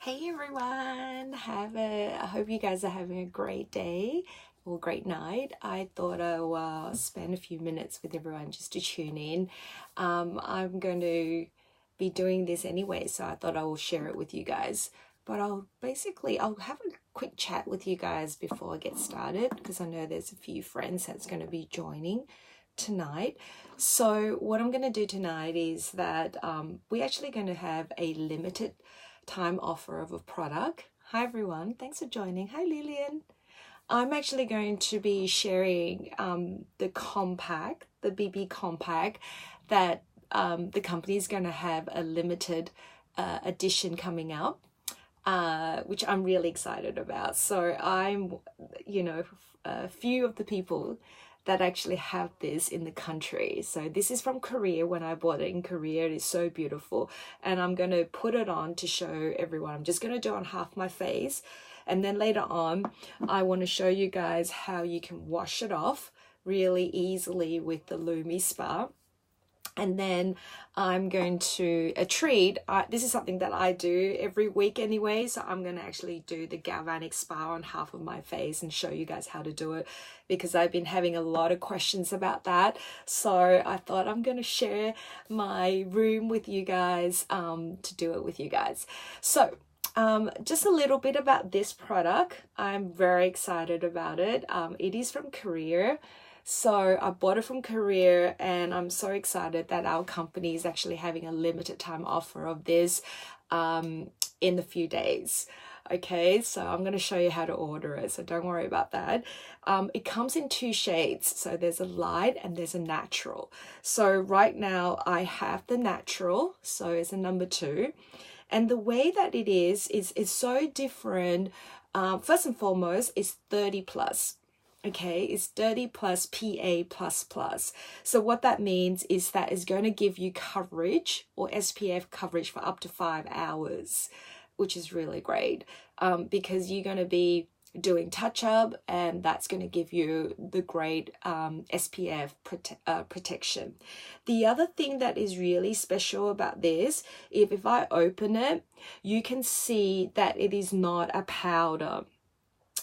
Hey everyone, I hope you guys are having a great day or great night. I thought I'll spend a few minutes with everyone just to tune in. I'm going to be doing this anyway, so I thought I will share it with you guys. But I'll have a quick chat with you guys before I get started because I know there's a few friends that's going to be joining tonight. So what I'm going to do tonight is that we're actually going to have a limited time offer of a product. Hi everyone, thanks for joining. Hi Lillian. I'm actually going to be sharing the BB compact that the company is going to have a limited edition coming up, which I'm really excited about. So I'm, a few of the people that actually have this in the country. So this is from Korea. When I bought it in Korea, it is so beautiful. And I'm going to put it on to show everyone. I'm just going to do it on half my face. And then later on, I want to show you guys how you can wash it off really easily with the Lumispa. And then I'm going to this is something that I do every week anyway, so I'm going to actually do the Galvanic spa on half of my face and show you guys how to do it, because I've been having a lot of questions about that. So I thought I'm going to share my room with you guys to do it with you guys. So just a little bit about this product. I'm very excited about it. It is from Korea. So I bought it from Korea, and I'm so excited that our company is actually having a limited time offer of this in a few days. Okay, so I'm going to show you how to order it, so don't worry about that. It comes in 2 shades, so there's a light and there's a natural. So right now I have the natural, so it's a number 2. And the way that it is so different. First and foremost, it's 30 plus. Okay, it's 30 plus PA++. So what that means is that it's going to give you coverage or SPF coverage for up to 5 hours, which is really great because you're going to be doing touch-up, and that's going to give you the great SPF protection. The other thing that is really special about this, if I open it, you can see that it is not a powder.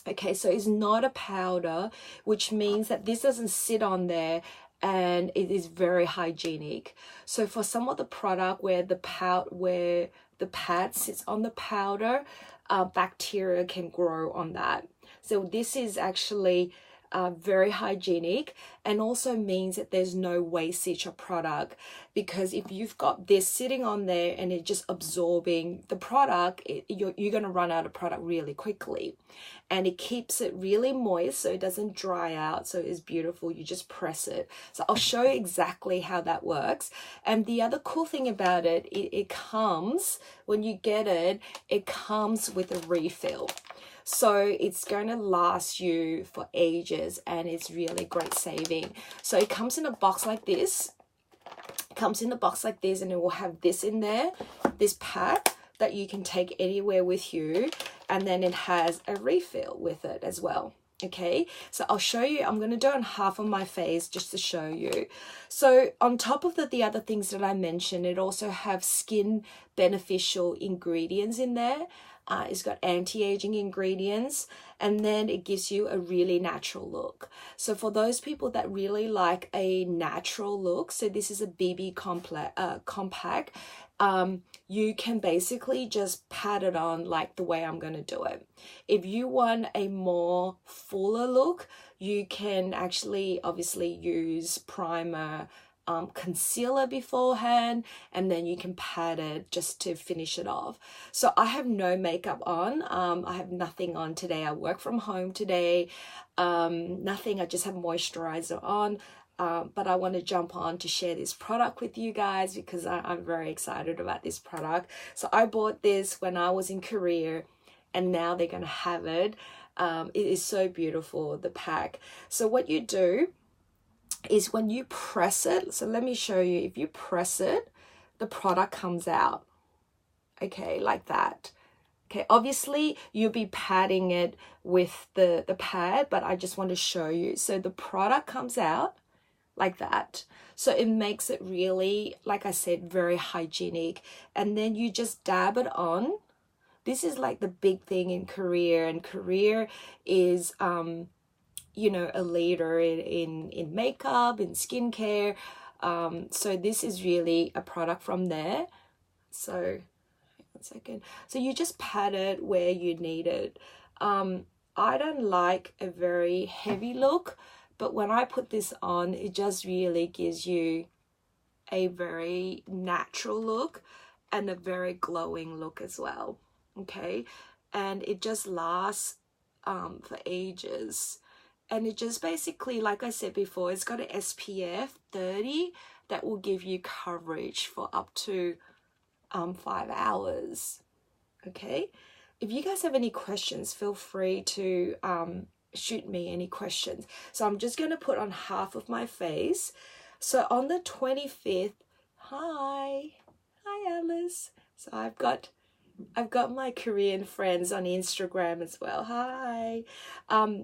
Okay, so it's not a powder, which means that this doesn't sit on there, and it is very hygienic. So for some of the product where the pad sits on the powder, bacteria can grow on that. So this is actually very hygienic, and also means that there's no wastage of product, because if you've got this sitting on there and it's just absorbing the product, you're going to run out of product really quickly. And it keeps it really moist so it doesn't dry out, so it's beautiful. You just press it. So I'll show you exactly how that works. And the other cool thing about it, it comes, when you get it, it comes with a refill. So it's going to last you for ages, and it's really great saving. So it comes in a box like this. It comes in a box like this, and it will have this in there, this pack that you can take anywhere with you. And then it has a refill with it as well. Okay, so I'll show you. I'm going to do it on half of my face just to show you. So on top of the other things that I mentioned, it also have skin beneficial ingredients in there. It's got anti-aging ingredients, and then it gives you a really natural look. So for those people that really like a natural look, so this is a BB compact, you can basically just pat it on like the way I'm going to do it. If you want a more fuller look, you can actually obviously use primer, concealer beforehand, and then you can pat it just to finish it off. So I have no makeup on. I have nothing on today. I work from home today. Nothing. I just have moisturizer on. But I want to jump on to share this product with you guys because I'm very excited about this product. So I bought this when I was in Korea, and now they're going to have it. It is so beautiful, the pack. So what you do is when you press it, so let me show you. If you press it, the product comes out. Okay, like that. Okay, obviously you'll be patting it with the pad, but I just want to show you. So the product comes out like that. So it makes it really, like I said, very hygienic. And then you just dab it on this is like the big thing in Korea, and Korea is you know, a leader in makeup, in skincare. So this is really a product from there. So 1 second. So you just pat it where you need it. I don't like a very heavy look, but when I put this on, it just really gives you a very natural look and a very glowing look as well. Okay, and it just lasts for ages. And it just basically, like I said before, it's got an SPF 30 that will give you coverage for up to 5 hours. Okay, if you guys have any questions, feel free to shoot me any questions. So I'm just going to put on half of my face. So on the 25th, hi Alice. So I've got my Korean friends on Instagram as well. Hi.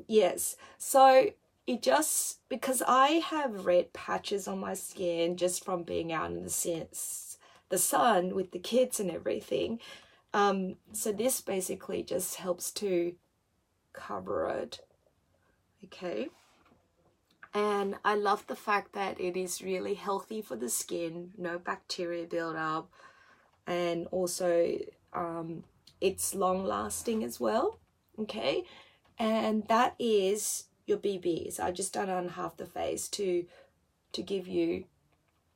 Yes. So it just, because I have red patches on my skin just from being out in the sun with the kids and everything. So this basically just helps to cover it. Okay. And I love the fact that it is really healthy for the skin, no bacteria buildup, and also it's long lasting as well. Okay, and that is your BBs. I just done it on half the face to give you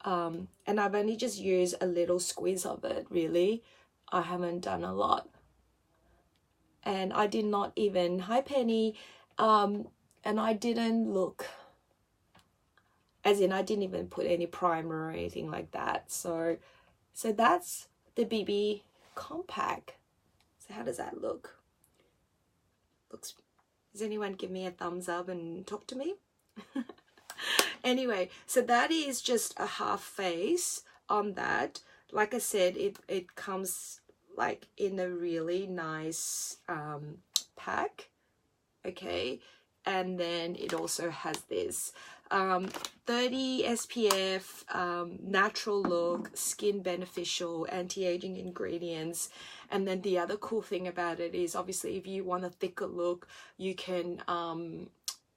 and I've only just used a little squeeze of it, really. I haven't done a lot. And I did not even, hi Penny, and I didn't look, as in I didn't even put any primer or anything like that. So that's the BB Compact. So how does that look? Looks, does anyone give me a thumbs up and talk to me? Anyway, so that is just a half face on that. Like I said, it comes like in a really nice pack. Okay, and then it also has this 30 SPF, natural look, skin beneficial, anti-aging ingredients. And then the other cool thing about it is, obviously, if you want a thicker look, you can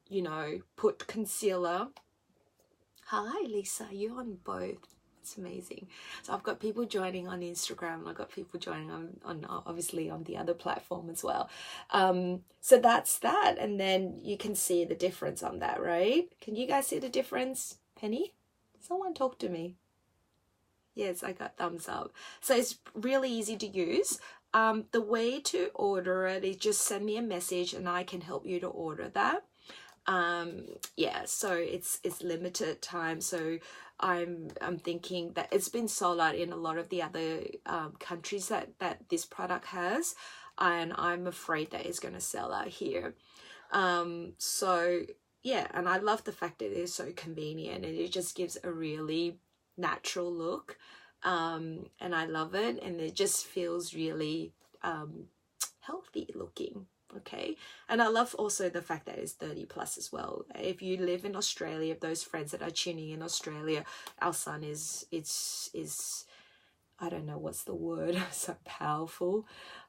you know, put concealer. Hi Lisa, you're on both. It's amazing. So I've got people joining on Instagram, and I've got people joining on obviously on the other platform as well. So that's that, and then you can see the difference on that, right? Can you guys see the difference? Penny, someone talk to me. Yes, I got thumbs up. So it's really easy to use. The way to order it is just send me a message and I can help you to order that. Yeah, so it's limited time, so I'm thinking that it's been sold out in a lot of the other countries that this product has, and I'm afraid that it's going to sell out here. So yeah, and I love the fact that it is so convenient and it just gives a really natural look, and I love it, and it just feels really healthy looking. Okay, and I love also the fact that it's 30 plus as well. If you live in Australia, those friends that are tuning in Australia, our sun is I don't know what's the word, so powerful.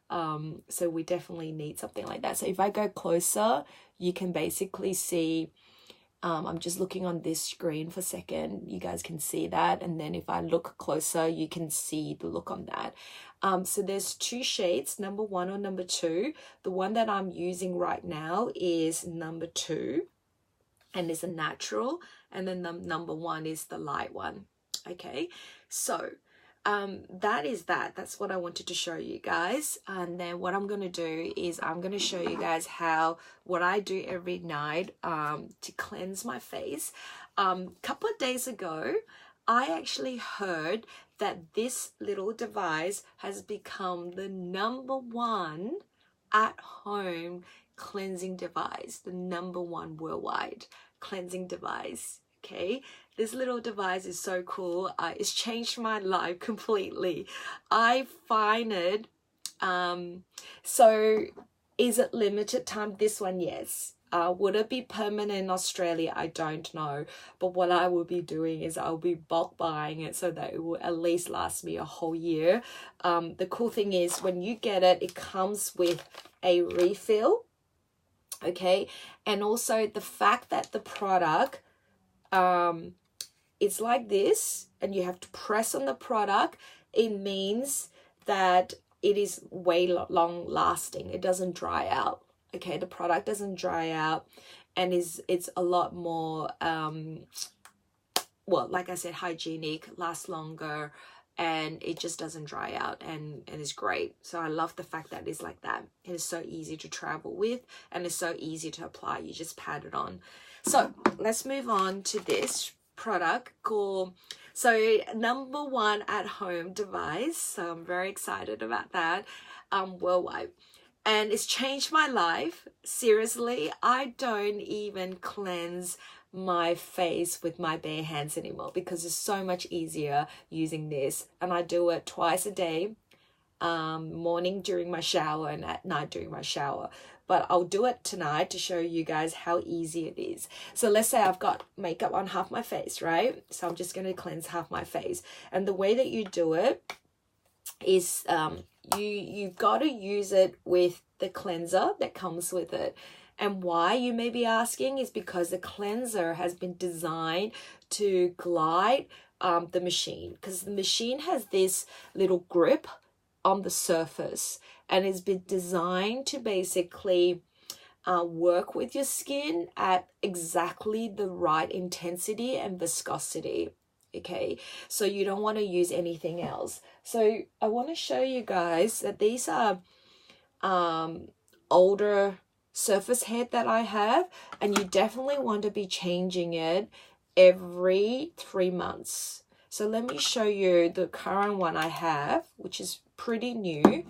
So we definitely need something like that. So if I go closer, you can basically see, I'm just looking on this screen for a second, you guys can see that, and then if I look closer, you can see the look on that. So there's 2 shades, number 1 or number 2. The one that I'm using right now is number 2, and it's a natural, and then the number 1 is the light one. Okay, so that's what I wanted to show you guys. And then what I'm going to do is I'm going to show you guys what I do every night to cleanse my face. Couple of days ago, I actually heard that this little device has become the #1 at home cleansing device, the #1 worldwide cleansing device. Okay, this little device is so cool. It's changed my life completely. I find it so Is it limited time? This one, yes. Would it be permanent in Australia? I don't know. But what I will be doing is I'll be bulk buying it so that it will at least last me a whole year. The cool thing is when you get it, it comes with a refill. Okay. And also the fact that the product, it's like this and you have to press on the product, it means that it is way long lasting. It doesn't dry out. Okay, the product doesn't dry out, and it's a lot more well, like I said, hygienic, lasts longer, and it just doesn't dry out, and it's great. So I love the fact that it's like that. It is so easy to travel with, and it's so easy to apply. You just pat it on. So let's move on to this product called, so #1 at home device. So I'm very excited about that. Worldwide. And it's changed my life. Seriously, I don't even cleanse my face with my bare hands anymore because it's so much easier using this. And I do it twice a day, morning during my shower and at night during my shower. But I'll do it tonight to show you guys how easy it is. So let's say I've got makeup on half my face, right? So I'm just going to cleanse half my face. And the way that you do it is you've got to use it with the cleanser that comes with it. And why, you may be asking, is because the cleanser has been designed to glide the machine, because the machine has this little grip on the surface, and it's been designed to basically work with your skin at exactly the right intensity and viscosity. Okay, so you don't want to use anything else. So I want to show you guys that these are older surface head that I have, and you definitely want to be changing it every 3 months. So let me show you the current one I have, which is pretty new.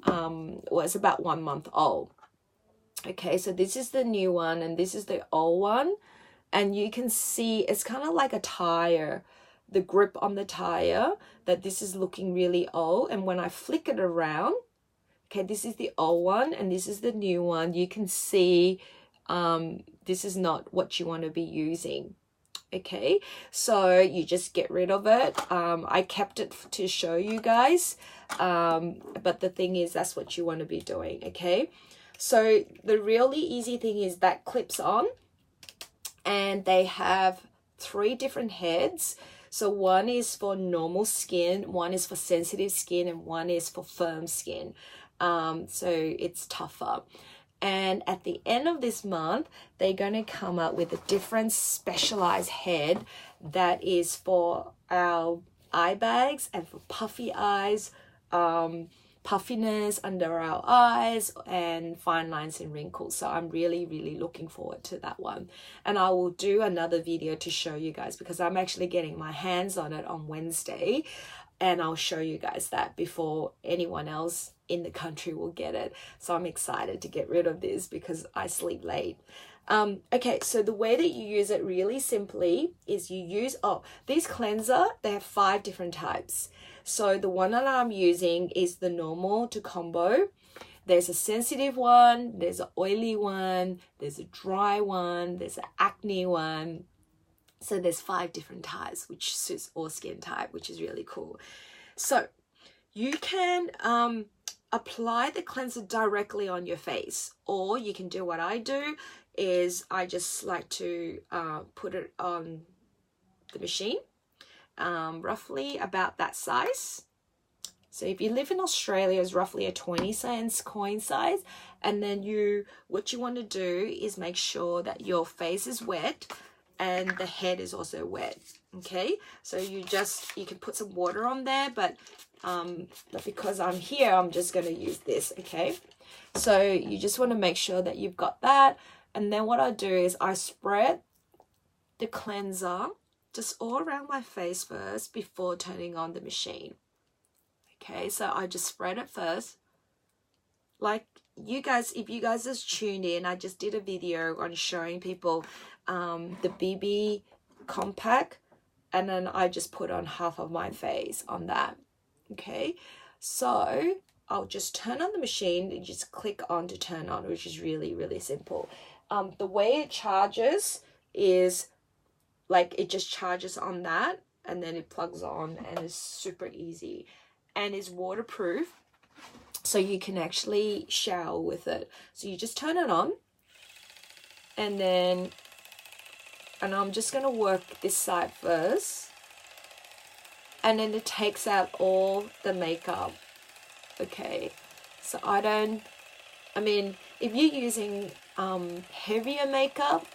Well, it's about 1 month old. Okay, so this is the new one and this is the old one, and you can see it's kind of like a tire, the grip on the tire, that this is looking really old. And when I flick it around, okay, this is the old one and this is the new one, you can see this is not what you want to be using. Okay, so you just get rid of it. I kept it to show you guys, but the thing is, that's what you want to be doing. Okay, so the really easy thing is that clips on, and they have 3 different heads. So one is for normal skin, one is for sensitive skin, and one is for firm skin. So it's tougher. And at the end of this month, they're going to come up with a different specialized head that is for our eye bags and for puffy eyes, puffiness under our eyes, and fine lines and wrinkles. So I'm really, really looking forward to that one. And I will do another video to show you guys, because I'm actually getting my hands on it on Wednesday. And I'll show you guys that before anyone else in the country will get it. So I'm excited to get rid of this because I sleep late. Okay, so the way that you use it really simply is you use, these cleanser, they have 5 different types. So the one that I'm using is the normal to combo. There's a sensitive one, there's an oily one, there's a dry one, there's an acne one. So there's 5 different types, which suits all skin type, which is really cool. So you can apply the cleanser directly on your face, or you can do what I do is I just like to put it on the machine, roughly about that size. So if you live in Australia, it's roughly a 20-cent coin size. And then what you want to do is make sure that your face is wet and the head is also wet. Okay, so you can put some water on there, but because I'm here, I'm just going to use this. Okay, so you just want to make sure that you've got that. And then what I do is I spread the cleanser just all around my face first before turning on the machine. Okay, so I just spread it first. Like you guys, if you guys just tuned in, I just did a video on showing people the BB compact, and then I just put on half of my face on that. Okay, so I'll just turn on the machine. You just click on to turn on, which is really, really simple. The way it charges is like it just charges on that and then it plugs on, and it's super easy and is waterproof, so you can actually shower with it. So you just turn it on, and I'm just going to work this side first, and then it takes out all the makeup. Okay, so if you're using heavier makeup,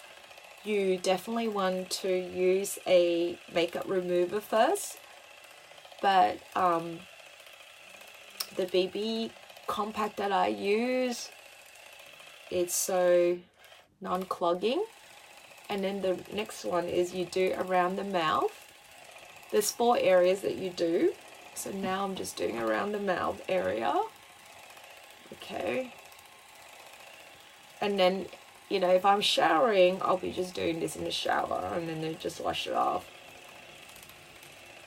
you definitely want to use a makeup remover first. But the BB compact that I use, it's so non-clogging. And then the next one is you do around the mouth. There's 4 areas that you do. So now I'm just doing around the mouth area. Okay. And then, you know, if I'm showering, I'll be just doing this in the shower, and then I just wash it off.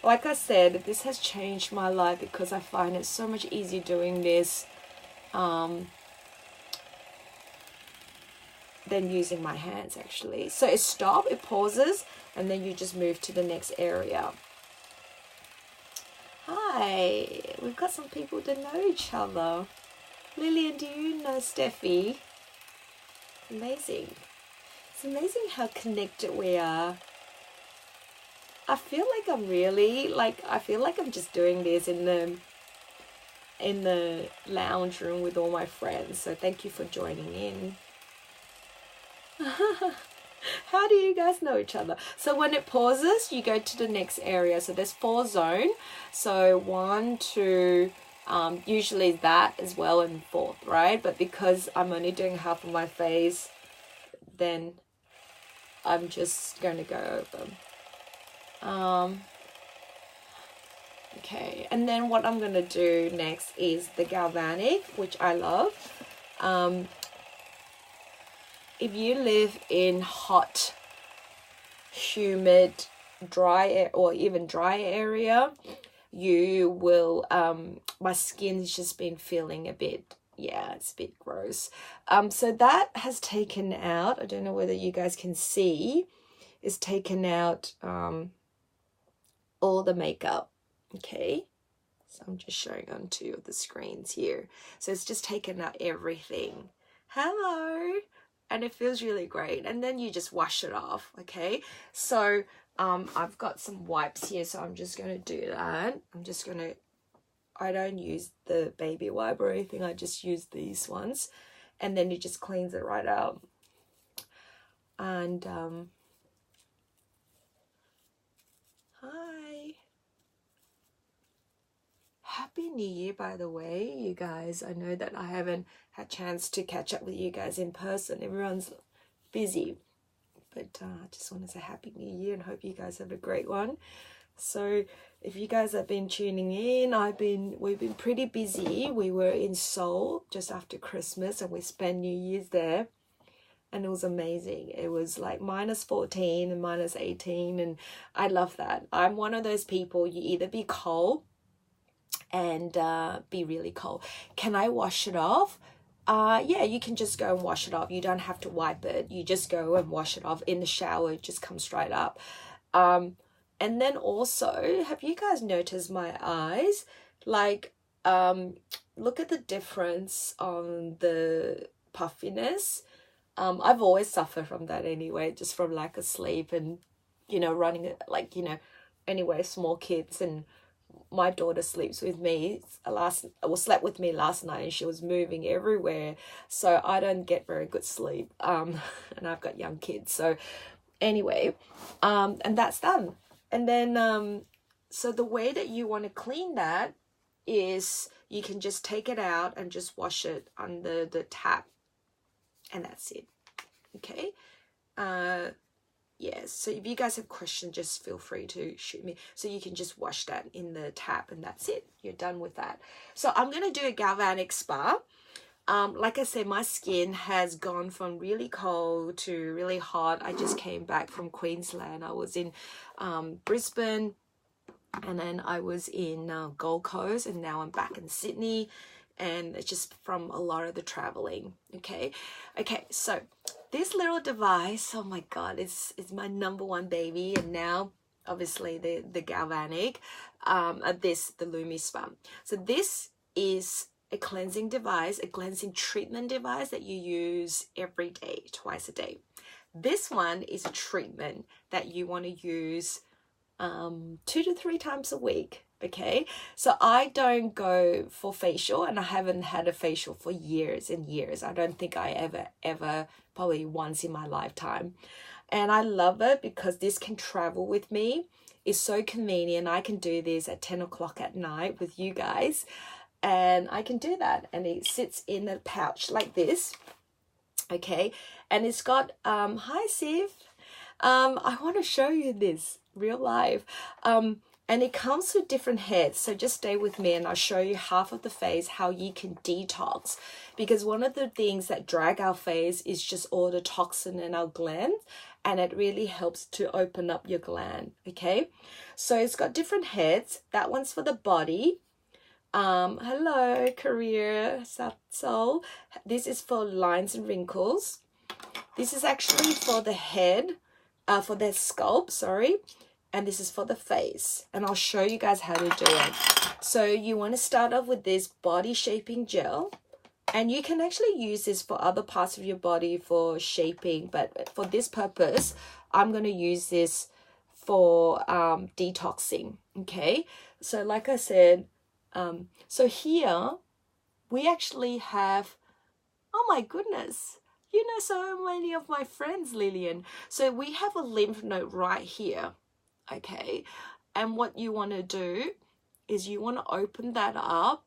Like I said, this has changed my life because I find it so much easier doing this than using my hands, actually. So it stops, it pauses, and then you just move to the next area. Hi, we've got some people that know each other. Lillian, do you know Steffi? Amazing. It's amazing how connected we are. I feel like I feel like I'm just doing this in the lounge room with all my friends. So thank you for joining in. How do you guys know each other? So when it pauses, you go to the next area. So there's 4 zones. So 1, 2, usually that as well, and 4th, right? But because I'm only doing half of my face, then I'm just going to go over. Okay, and then what I'm going to do next is the Galvanic, which I love. If you live in hot, humid, dry, or even dry area, you will, my skin's just been feeling a bit, yeah, it's a bit gross. So that has taken out, I don't know whether you guys can see, it's taken out all the makeup. Okay, so I'm just showing on 2 of the screens here. So it's just taken out everything. Hello. And it feels really great. And then you just wash it off. Okay, so I've got some wipes here, so I'm just going to do that. I don't use the baby wipe or anything, I just use these ones, and then it just cleans it right out. And hi, happy new year, by the way, you guys. I know that I haven't had a chance to catch up with you guys in person, everyone's busy, but I just want to say happy new year and hope you guys have a great one. So if you guys have been tuning in, we've been pretty busy. We were in Seoul just after Christmas and we spent New Year's there, and it was amazing. It was like -14 and -18, and I love that. I'm one of those people, you either be cold and be really cold. Can I wash it off? Yeah, you can just go and wash it off. You don't have to wipe it. You just go and wash it off in the shower. It just comes straight up. And then also, have you guys noticed my eyes? Like, look at the difference on the puffiness. I've always suffered from that anyway, just from lack of sleep and, you know, running, like, you know, anyway, small kids, and my daughter sleeps with me. Slept with me last night, and she was moving everywhere, so I don't get very good sleep. And I've got young kids, so anyway, and that's done. And then so the way that you want to clean that is you can just take it out and just wash it under the tap, and that's it. Okay. Yes, so if you guys have questions, just feel free to shoot me. So you can just wash that in the tap, and that's it. You're done with that. So I'm going to do a Galvanic spa. Like I said, my skin has gone from really cold to really hot. I just came back from Queensland. I was in Brisbane, and then I was in Gold Coast, and now I'm back in Sydney. and it's just from a lot of the traveling. Okay, so this little device, oh my god, it's my number one baby. And now obviously the Galvanic, the Lumispa. So this is a cleansing device, a cleansing treatment device that you use every day, twice a day. This one is a treatment that you want to use 2 to 3 times a week. Okay, so I don't go for facial, and I haven't had a facial for years and years. I don't think I ever, probably once in my lifetime. And I love it because this can travel with me. It's so convenient. I can do this at 10 o'clock at night with you guys, and I can do that. And it sits in a pouch like this. Okay, and it's got, hi Siv, I want to show you this real life. And it comes with different heads, so just stay with me and I'll show you half of the face how you can detox. Because one of the things that drag our face is just all the toxin in our gland, and it really helps to open up your gland. Okay, so it's got different heads. That one's for the body. Hello career soul. This is for lines and wrinkles. This is actually for the head, for the scalp, sorry. And this is for the face, and I'll show you guys how to do it. So you want to start off with this body shaping gel, and you can actually use this for other parts of your body for shaping, but for this purpose I'm going to use this for detoxing. Okay, so like I said, so here we actually have, oh my goodness, you know, so many of my friends, Lillian. So we have a lymph node right here. Okay, and what you want to do is you want to open that up,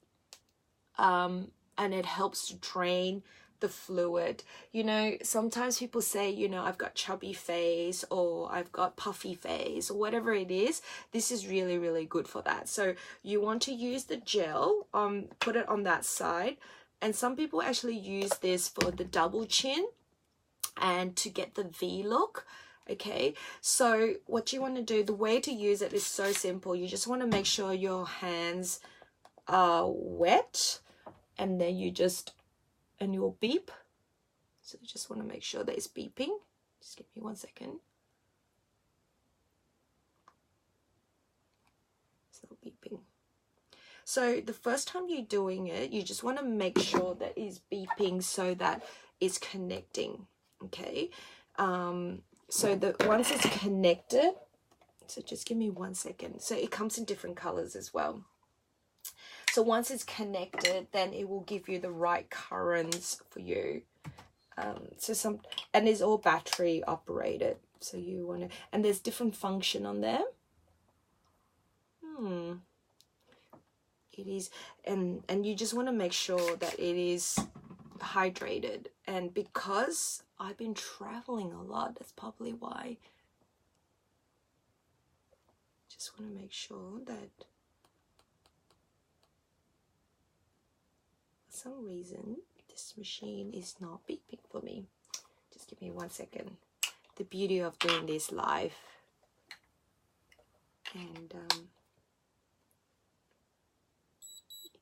and it helps to drain the fluid. You know, sometimes people say, you know, I've got chubby face or I've got puffy face or whatever it is. This is really, really good for that. So you want to use the gel, put it on that side. And some people actually use this for the double chin and to get the V look. Okay, so what you want to do, the way to use it is so simple. You just want to make sure your hands are wet, and then you just, and you'll beep. So you just want to make sure that it's beeping. Just give me 1 second. It's not beeping. So the first time you're doing it, you just want to make sure that it's beeping so that it's connecting. Okay, so once it's connected, so just give me 1 second. So it comes in different colors as well. So once it's connected, then it will give you the right currents for you. And it's all battery operated. So you want to, and there's different function on there. It is, and you just want to make sure that it is hydrated. And because I've been traveling a lot, that's probably why. Just want to make sure that for some reason this machine is not beeping for me. Just give me 1 second. The beauty of doing this live. And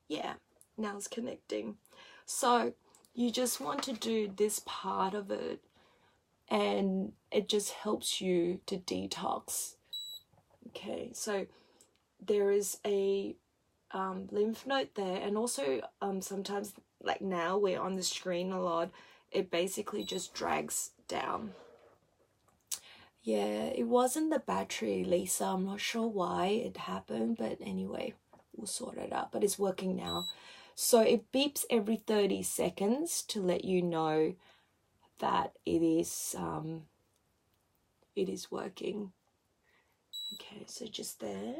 yeah, now it's connecting. So you just want to do this part of it, and it just helps you to detox. Okay, so there is a lymph node there, and also sometimes, like now we're on the screen a lot, it basically just drags down. Yeah, it wasn't the battery, Lisa. I'm not sure why it happened, but anyway, we'll sort it out. But it's working now. So it beeps every 30 seconds to let you know that it is working. Okay, so just there.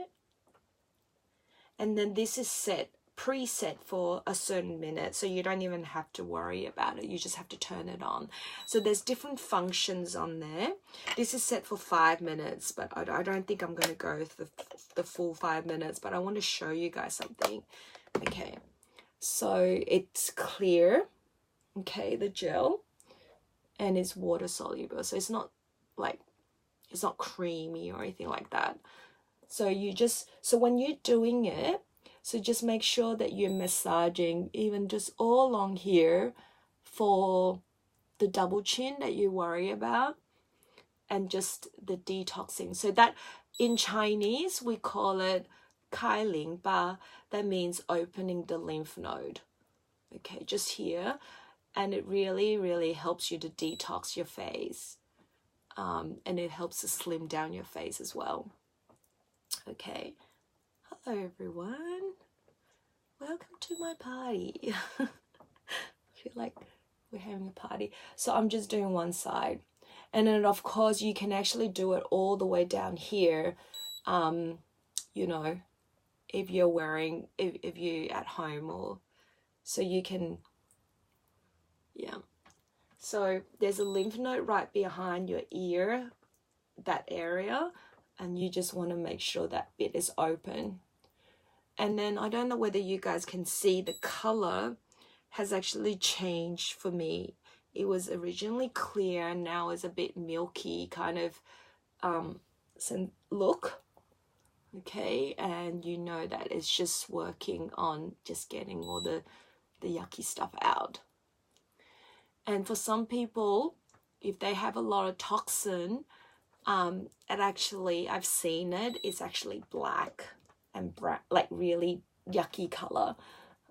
And then this is preset for a certain minute, so you don't even have to worry about it. You just have to turn it on. So there's different functions on there. This is set for 5 minutes, but I don't think I'm going to go the full 5 minutes, but I want to show you guys something. Okay, so it's clear, okay, the gel, and it's water soluble, so it's not like, it's not creamy or anything like that. So you just, so when you're doing it, So just make sure that you're massaging even just all along here for the double chin that you worry about, and just the detoxing. So that in Chinese we call it Kai Ling Ba. That means opening the lymph node. Okay, just here. And it really, really helps you to detox your face. And it helps to slim down your face as well. Okay. Hello, everyone. Welcome to my party. I feel like we're having a party. So I'm just doing one side. And then, of course, you can actually do it all the way down here. You know, if you're wearing, if you're at home, or so you can, yeah. So there's a lymph node right behind your ear, that area, and you just want to make sure that bit is open. And then I don't know whether you guys can see, the color has actually changed for me. It was originally clear and now is a bit milky kind of look. Okay, and you know that it's just working on just getting all the yucky stuff out. And for some people, if they have a lot of toxin, it actually, I've seen it, it's actually black and brown, like really yucky color.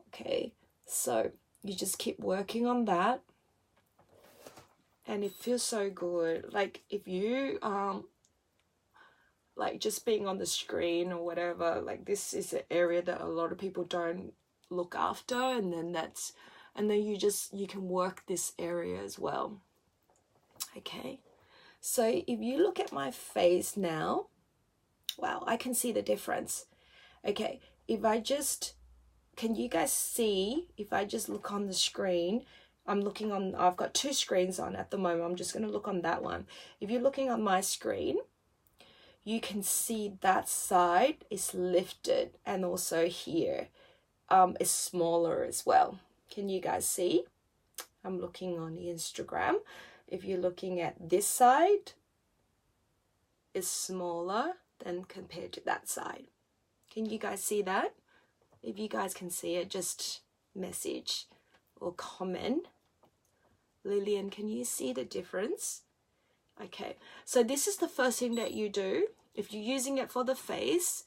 Okay, so you just keep working on that. And it feels so good. Like if you, like just being on the screen or whatever, like this is an area that a lot of people don't look after. And then that's, and then you can work this area as well. Okay. So if you look at my face now, wow, I can see the difference. Okay. If I just, can you guys see, if I just look on the screen, I'm looking on, I've got two screens on at the moment. I'm just going to look on that one. If you're looking on my screen, you can see that side is lifted, and also here is smaller as well. Can you guys see? I'm looking on the Instagram. If you're looking at this side, it's smaller than compared to that side. Can you guys see that? If you guys can see it, just message or comment. Lillian, can you see the difference? Okay, so this is the first thing that you do. If you're using it for the face,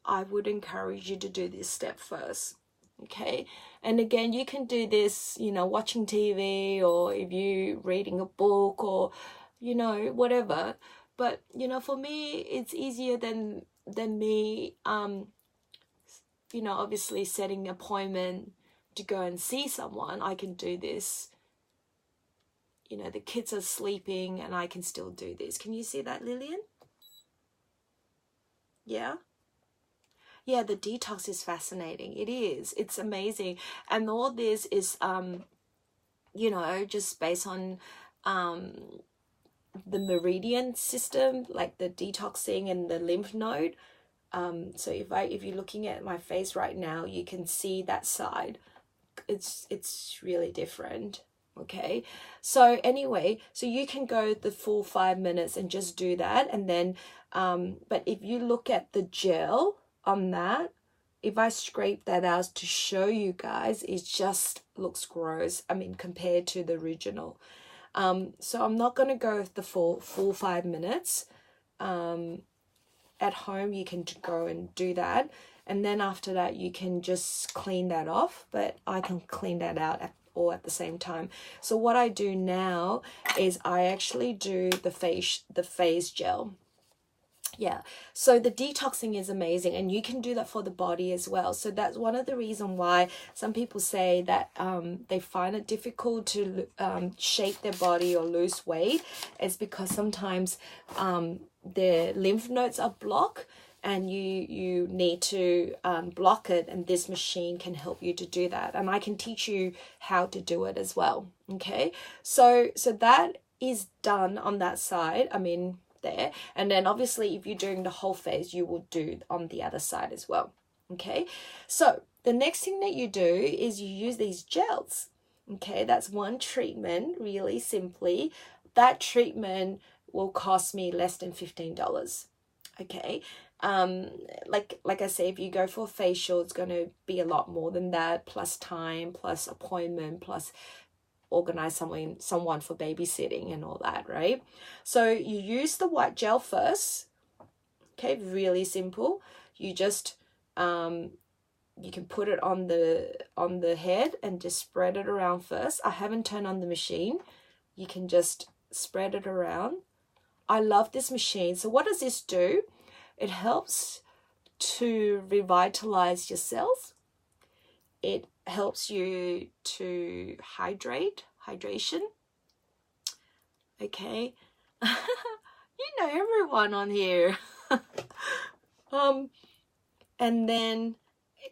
I would encourage you to do this step first. Okay, and again, you can do this, you know, watching TV, or if you're reading a book, or, you know, whatever. But, you know, for me, it's easier than me, you know, obviously setting an appointment to go and see someone. I can do this. You know, the kids are sleeping and I can still do this. Can you see that, Lillian? Yeah? Yeah, the detox is fascinating. It is. It's amazing. And all this is, you know, just based on the meridian system, like the detoxing and the lymph node. So if you're looking at my face right now, you can see that side. It's really different. Okay, so anyway, so you can go the full 5 minutes and just do that. And then but if you look at the gel on that, if I scrape that out to show you guys, it just looks gross. I mean, compared to the original. So I'm not going to go the full 5 minutes. At home you can go and do that, and then after that you can just clean that off, but I can clean that out all at the same time. So what I do now is I actually do the face gel. Yeah, so the detoxing is amazing, and you can do that for the body as well. So that's one of the reasons why some people say that they find it difficult to shape their body or lose weight, is because sometimes their lymph nodes are blocked, and you need to block it, and this machine can help you to do that, and I can teach you how to do it as well. Okay, so that is done on that side, I mean there, and then obviously if you're doing the whole face, you will do on the other side as well. Okay, so the next thing that you do is you use these gels. Okay, that's one treatment, really simply. That treatment will cost me less than $15. Okay, like I say, if you go for a facial, it's going to be a lot more than that, plus time, plus appointment, plus organize someone for babysitting and all that, right? So you use the white gel first. Okay, really simple. You just you can put it on the head and just spread it around first. I haven't turned on the machine. You can just spread it around. I love this machine. So what does this do? It helps to revitalize your cells. It helps you to hydration. Okay. You know everyone on here. And then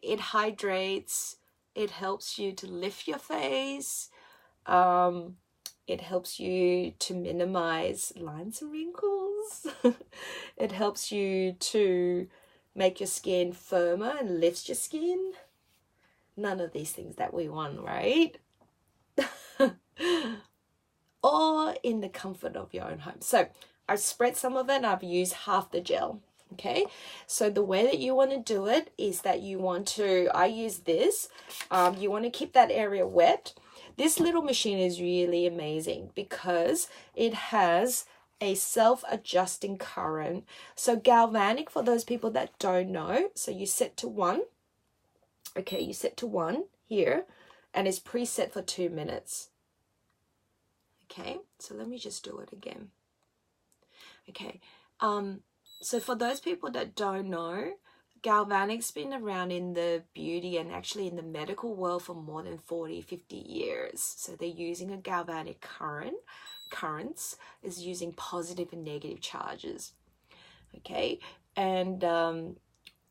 it hydrates. It helps you to lift your face. It helps you to minimize lines and wrinkles. It helps you to make your skin firmer and lifts your skin. None of these things that we want, right? Or in the comfort of your own home. So I've spread some of it. I've used half the gel. Okay, so the way that you want to do it is that you want to, I use this, you want to keep that area wet. This little machine is really amazing because it has a self-adjusting current. So Galvanic, for those people that don't know, so you set to 1. Okay, you set to 1 here, and it's preset for 2 minutes. Okay, so let me just do it again. Okay, so for those people that don't know, Galvanic's been around in the beauty and actually in the medical world for more than 40-50 years. So they're using a galvanic currents is using positive and negative charges. Okay, and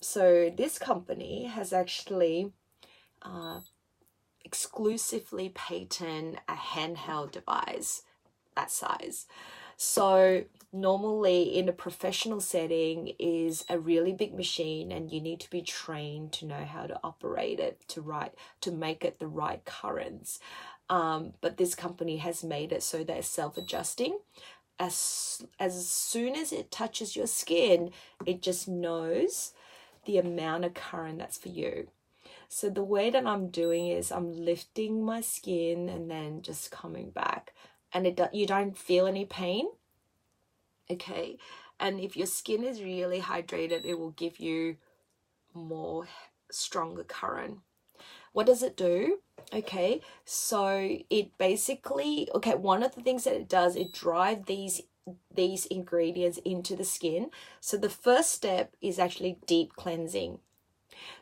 so this company has actually exclusively patented a handheld device that size. So normally in a professional setting is a really big machine, and you need to be trained to know how to operate it to make it the right currents. But this company has made it so they're self-adjusting. As soon as it touches your skin, it just knows the amount of current that's for you. So the way that I'm doing is I'm lifting my skin and then just coming back, and you don't feel any pain. Okay, and if your skin is really hydrated, it will give you more stronger current. What does it do? Okay, so it basically, okay, one of the things that it does, it drives these ingredients into the skin. So the first step is actually deep cleansing.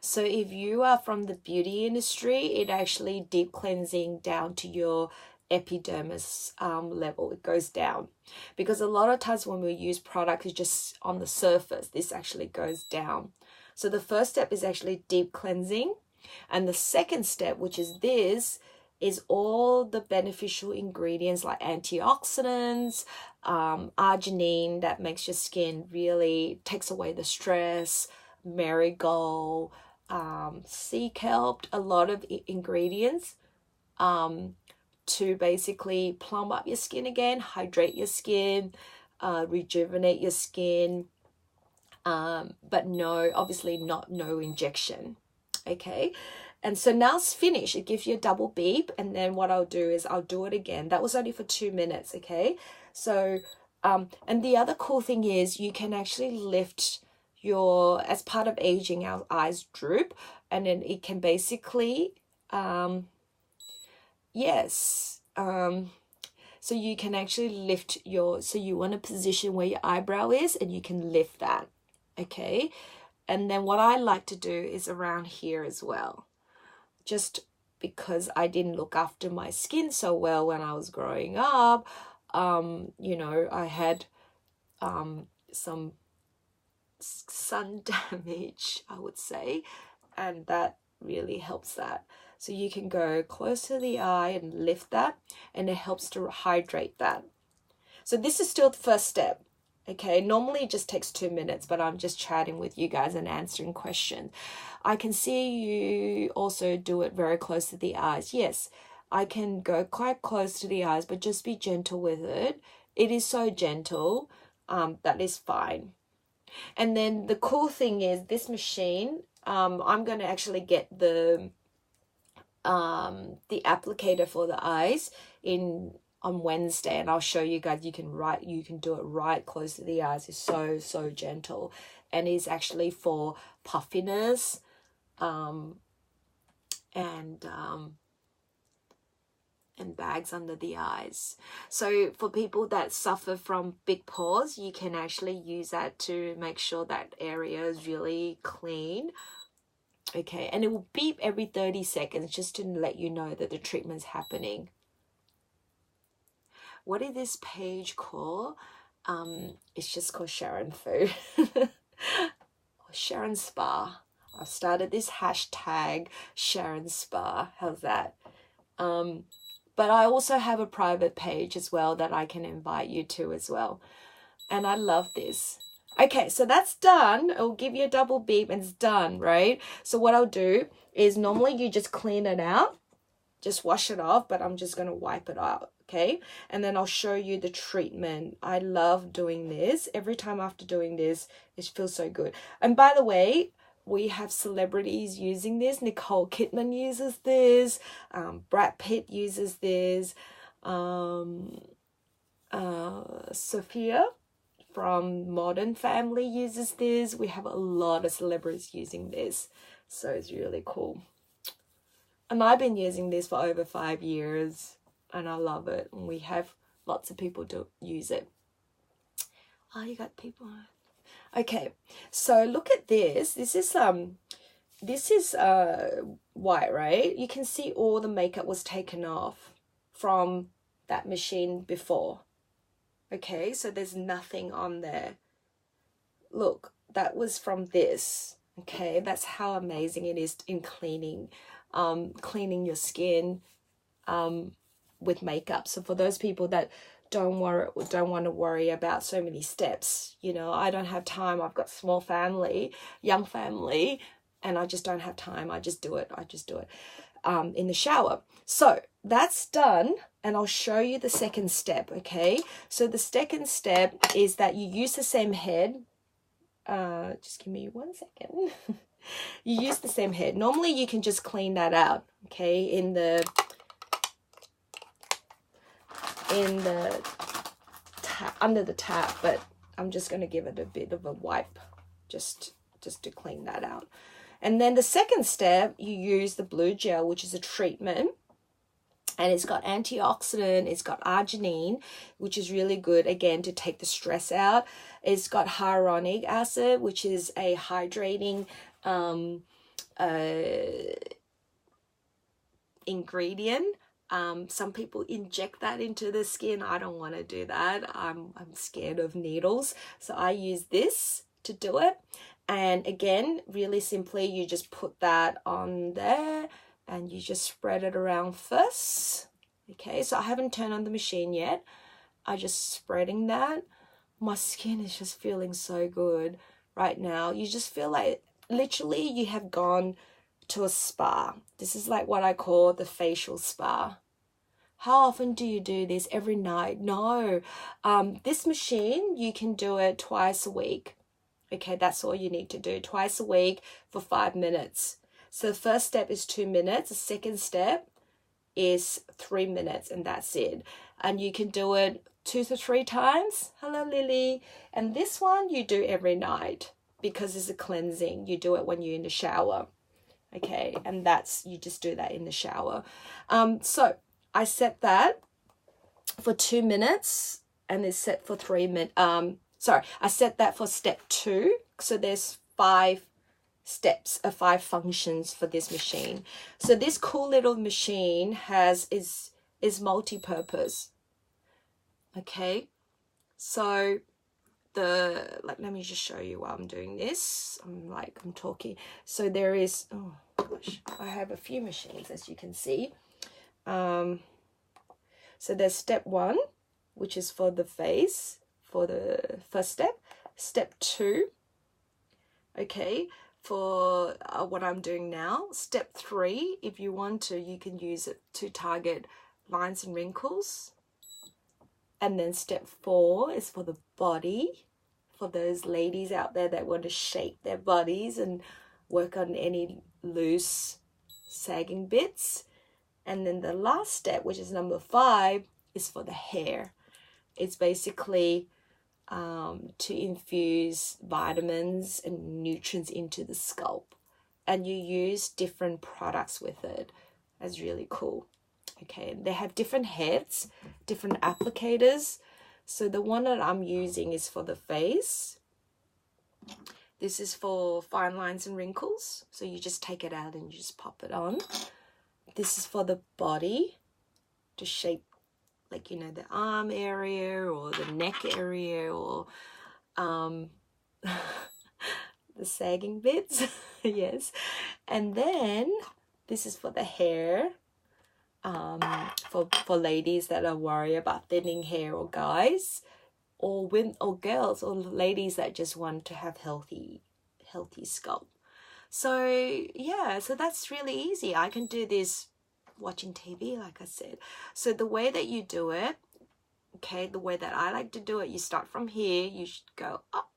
So if you are from the beauty industry, it actually deep cleansing down to your epidermis level. It goes down, because a lot of times when we use product, it's just on the surface. This actually goes down. So the first step is actually deep cleansing, and the second step, which is this, is all the beneficial ingredients like antioxidants, arginine that makes your skin really, takes away the stress, marigold, sea kelp, a lot of ingredients to basically plump up your skin again, hydrate your skin, rejuvenate your skin, but obviously no injection. Okay, and so now it's finished. It gives you a double beep, and then what I'll do is I'll do it again. That was only for 2 minutes. Okay, so and the other cool thing is you can actually lift as part of aging, our eyes droop, and then it can basically so you can actually lift so you want to position where your eyebrow is, and you can lift that. Okay, and then what I like to do is around here as well, just because I didn't look after my skin so well when I was growing up. You know, I had some sun damage, I would say, and that really helps that. So you can go close to the eye and lift that, and it helps to hydrate that. So this is still the first step. Okay, normally it just takes 2 minutes, but I'm just chatting with you guys and answering questions. I can see you also do it very close to the eyes. Yes, I can go quite close to the eyes, but just be gentle with it. It is so gentle, that is fine. And then the cool thing is this machine, I'm going to actually get the applicator for the eyes on Wednesday, and I'll show you guys. You can do it right close to the eyes. It's so gentle, and is actually for puffiness, and bags under the eyes. So for people that suffer from big pores, you can actually use that to make sure that area is really clean. Okay, and it will beep every 30 seconds just to let you know that the treatment's happening. What is this page called? It's just called Sharon Fu. Sharon Spa. I've started this hashtag Sharon Spa. How's that? But I also have a private page as well that I can invite you to as well. And I love this. Okay, so that's done. It'll give you a double beep and it's done, right? So what I'll do is normally you just clean it out, just wash it off, but I'm just going to wipe it out, okay? And then I'll show you the treatment. I love doing this. Every time after doing this, it feels so good. And by the way, we have celebrities using this. Nicole Kidman uses this. Brad Pitt uses this. Sophia from Modern Family uses this. We have a lot of celebrities using this. So it's really cool. And I've been using this for over 5 years. And I love it. And we have lots of people to use it. Oh, you got people... Okay, so look at this. This is white, right? You can see all the makeup was taken off from that machine before. Okay, so there's nothing on there. Look, that was from this. Okay, that's how amazing it is in cleaning your skin with makeup. So for those people that don't want to worry about so many steps, you know, I don't have time. I've got small family, young family, and I just don't have time. I just do it in the shower. So that's done, and I'll show you the second step. Okay, so the second step is that you use the same head. Just give me 1 second. You use the same head. Normally you can just clean that out, okay, under the tap, but I'm just going to give it a bit of a wipe just to clean that out. And then the second step, you use the blue gel, which is a treatment, and it's got antioxidant, it's got arginine, which is really good again to take the stress out. It's got hyaluronic acid, which is a hydrating ingredient. Some people inject that into the skin. I don't want to do that. I'm scared of needles. So I use this to do it. And again, really simply, you just put that on there and you just spread it around first. Okay, so I haven't turned on the machine yet. I'm just spreading that. My skin is just feeling so good right now. You just feel like literally you have gone to a spa. This is like what I call the facial spa. How often do you do this? Every night? No. This machine, you can do it twice a week. Okay, that's all you need to do. Twice a week for 5 minutes. So the first step is 2 minutes. The second step is 3 minutes, and that's it. And you can do it 2 to 3 times. Hello, Lily. And this one you do every night because it's a cleansing. You do it when you're in the shower. Okay, and you just do that in the shower. So I set that for 2 minutes, and it's set for 3 minutes. I set that for step 2. So there's 5 steps, 5 functions for this machine. So this cool little machine is multi-purpose. Okay, so let me just show you while I'm doing this. I'm talking. So there is, oh gosh, I have a few machines, as you can see. So there's step 1, which is for the face, for the first step. Step 2, okay, for what I'm doing now. Step 3, if you want to, you can use it to target lines and wrinkles. And then step 4 is for the body. for those ladies out there that want to shape their bodies and work on any loose sagging bits. And then the last step, which is number 5, is for the hair. It's basically to infuse vitamins and nutrients into the scalp, and you use different products with it. That's really cool. Okay, they have different heads, different applicators. So the one that I'm using is for the face. This is for fine lines and wrinkles, so you just take it out and you just pop it on. This is for the body, to shape, like, you know, the arm area or the neck area, or the sagging bits. Yes. And then this is for the hair, for ladies that are worried about thinning hair, or guys, or girls, or ladies that just want to have healthy scalp. So yeah, so that's really easy. I can do this watching TV, like I said. So the way that you do it, okay, the way that I like to do it, you start from here, you should go up,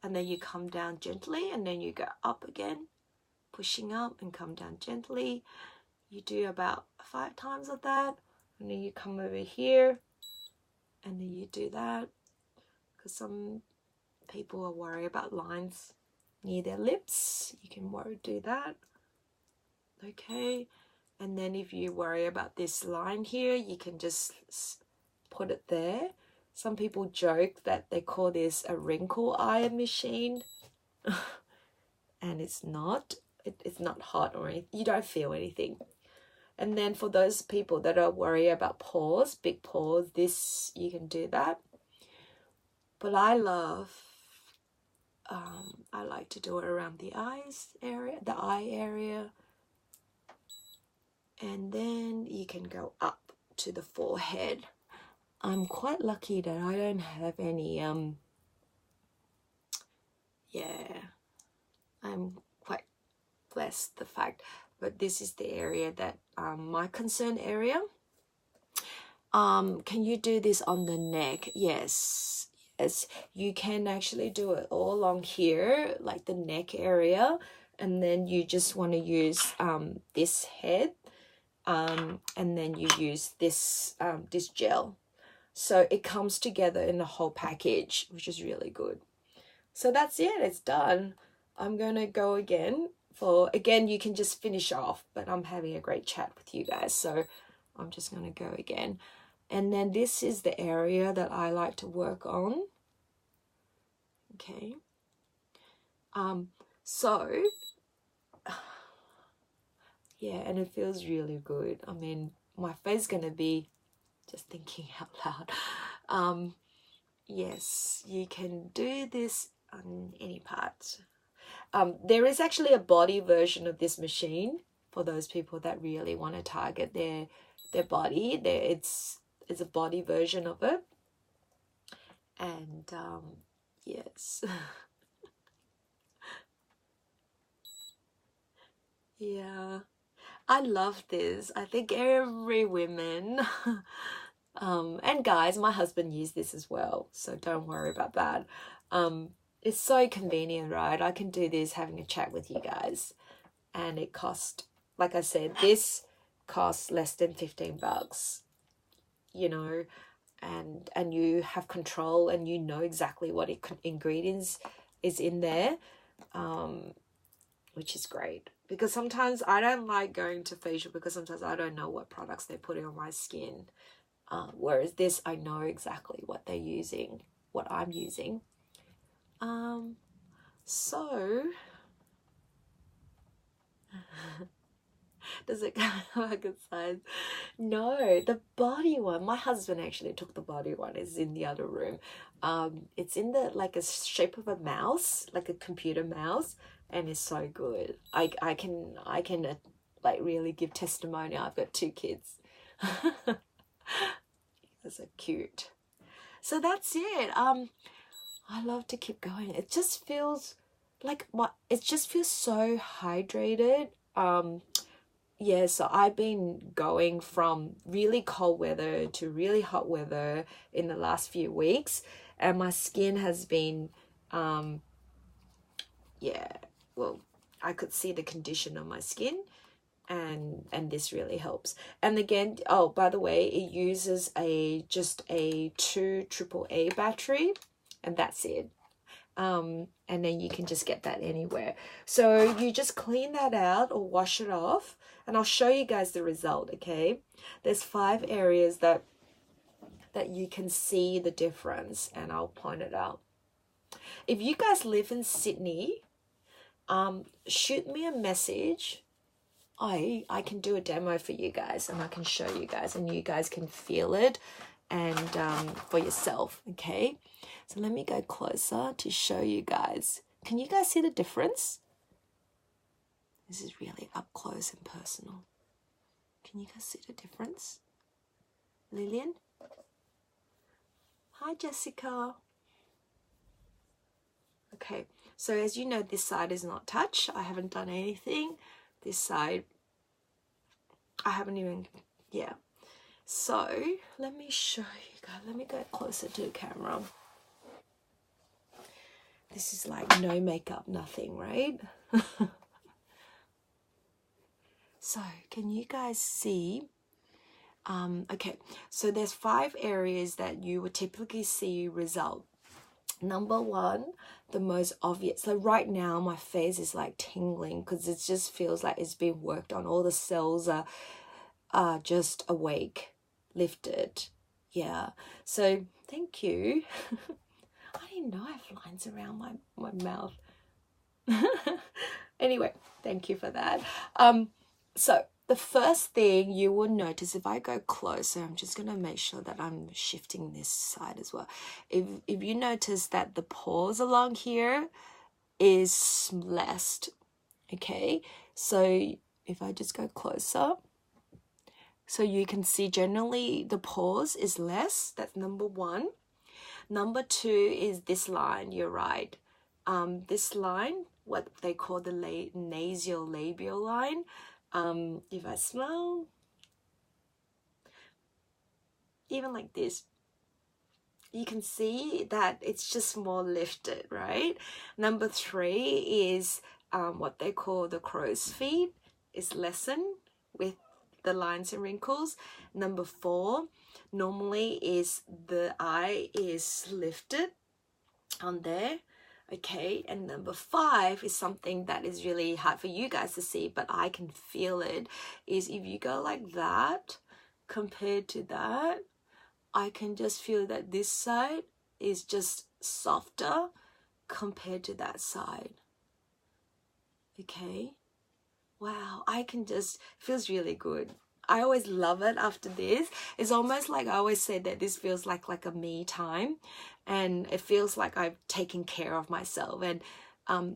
and then you come down gently, and then you go up again, pushing up and come down gently. You do about 5 times of that, and then you come over here, and then you do that, because some people are worried about lines near their lips. You can do that. Okay, and then if you worry about this line here, you can just put it there. Some people joke that they call this a wrinkle iron machine, and it's not. It's not hot or anything. You don't feel anything. And then for those people that are worried about pores, big pores, this, you can do that. But I like to do it around the eyes area, the eye area. And then you can go up to the forehead. I'm quite lucky that I don't have any, yeah, I'm quite blessed the fact, but this is the area that, my concern area. Can you do this on the neck? Yes, you can actually do it all along here, like the neck area, and then you just want to use this head, and then you use this this gel, so it comes together in the whole package, which is really good. So that's it, it's done. I'm gonna go again. You can just finish off, but I'm having a great chat with you guys, so I'm just gonna go again. And then this is the area that I like to work on. Okay. So yeah, and it feels really good. I mean, my face is gonna be, just thinking out loud. Yes, you can do this on any part. There is actually a body version of this machine for those people that really want to target their body. It's a body version of it, and yes. Yeah, I love this. I think every woman and guys, my husband used this as well, so don't worry about that. It's so convenient, right? I can do this having a chat with you guys, and it cost, like I said, this costs less than $15, you know, and you have control, and you know exactly what ingredients is in there, which is great. Because sometimes I don't like going to facial, because sometimes I don't know what products they're putting on my skin. Whereas this, I know exactly what they're using, what I'm using. So does it come out a good size? No, the body one, my husband actually took the body one, is in the other room. It's in the, like, a shape of a mouse, like a computer mouse, and it's so good. I can like really give testimony. I've got 2 kids. They're so cute. So that's it. I love to keep going. It just feels like it just feels so hydrated. Yeah, so I've been going from really cold weather to really hot weather in the last few weeks, and my skin has been yeah, well, I could see the condition of my skin, and this really helps. And again, oh, by the way, it uses just a 2 AAA battery, and that's it. And then you can just get that anywhere. So you just clean that out or wash it off, and I'll show you guys the result. Okay, there's 5 areas that you can see the difference, and I'll point it out. If you guys live in Sydney, shoot me a message. I can do a demo for you guys, and I can show you guys, and you guys can feel it and for yourself. Okay, so let me go closer to show you guys. Can you guys see the difference? This is really up close and personal. Can you guys see the difference? Lillian? Hi, Jessica. Okay, so as you know, this side is not touched. I haven't done anything. This side, I haven't even, yeah. So let me show you guys. Let me go closer to the camera. This is like no makeup, nothing, right? So can you guys see? Okay, so there's 5 areas that you would typically see result. Number 1, the most obvious. So right now my face is like tingling because it just feels like it's been worked on. All the cells are just awake, lifted. Yeah, so thank you. I didn't know I have lines around my mouth. Anyway, thank you for that. So the first thing you will notice, if I go closer, I'm just going to make sure that I'm shifting this side as well. If you notice that the pores along here is less, okay? So if I just go closer, so you can see generally the pores is less. That's number 1. Number 2 is this line, you're right. This line, what they call the nasolabial line. If I smile, even like this, you can see that it's just more lifted, right? Number 3 is what they call the crow's feet, is lessened with the lines and wrinkles. Number 4 normally is the eye is lifted on there. Okay, and number 5 is something that is really hard for you guys to see, but I can feel it, is if you go like that compared to that, I can just feel that this side is just softer compared to that side. Okay, wow, I can just, feels really good. I always love it after this. It's almost like I always say that this feels like a me time, and it feels like I've taken care of myself, and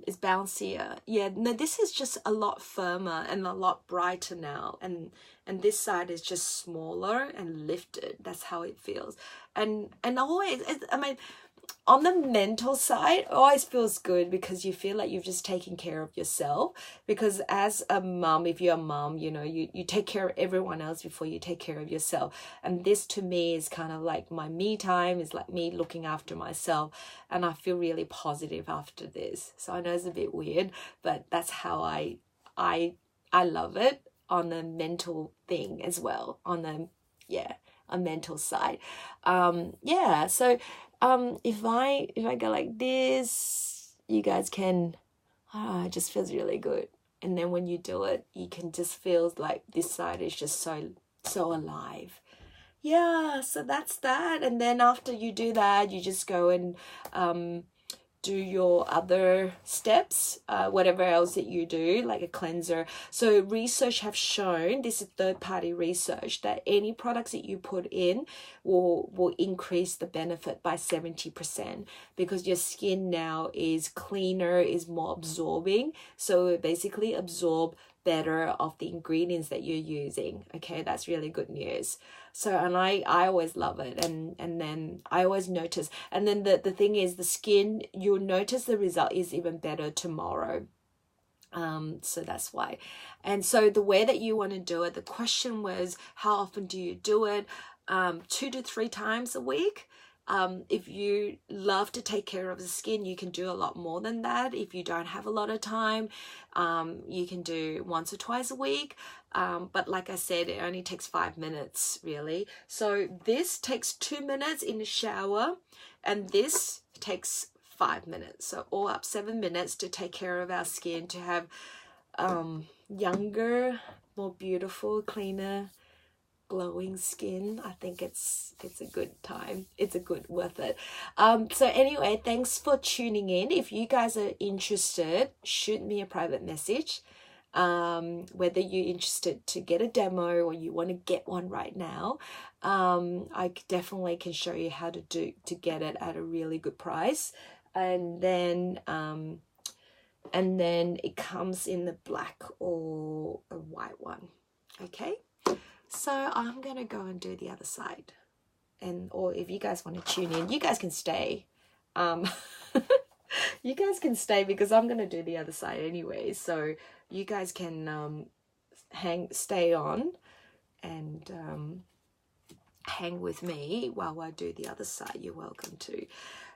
it's bouncier. Yeah, no, this is just a lot firmer and a lot brighter now, and this side is just smaller and lifted. That's how it feels. And always, I mean, on the mental side, it always feels good because you feel like you've just taken care of yourself. Because as a mom, if you're a mom, you know, you take care of everyone else before you take care of yourself. And this to me is kind of like my me time, is like me looking after myself. And I feel really positive after this. So I know it's a bit weird, but that's how I love it on the mental thing as well. On the, yeah, a mental side. Yeah, so if I go like this, you guys can, it just feels really good. And then when you do it, you can just feel like this side is just so alive. Yeah, so that's that. And then after you do that, you just go and do your other steps, whatever else that you do, like a cleanser. So research have shown, this is third-party research, that any products that you put in will increase the benefit by 70%, because your skin now is cleaner, is more absorbing. So it basically absorb better of the ingredients that you're using. Okay, that's really good news. So, and I always love it, and then I always notice, and then the thing is, the skin, you'll notice the result is even better tomorrow. So that's why. And so the way that you want to do it, the question was, how often do you do it? 2 to 3 times a week. If you love to take care of the skin, you can do a lot more than that. If you don't have a lot of time, you can do once or twice a week. But like I said, it only takes 5 minutes really. So this takes 2 minutes in the shower, and this takes 5 minutes. So all up 7 minutes to take care of our skin, to have younger, more beautiful, cleaner, glowing skin. I think it's a good time. It's a good worth it. So anyway, thanks for tuning in. If you guys are interested, shoot me a private message. Whether you're interested to get a demo or you want to get one right now, I definitely can show you how to get it at a really good price. And then it comes in the black or a white one. Okay, so I'm gonna go and do the other side, or if you guys want to tune in, you guys can stay. You guys can stay because I'm gonna do the other side anyway, so you guys can stay on and hang with me while I do the other side. You're welcome to.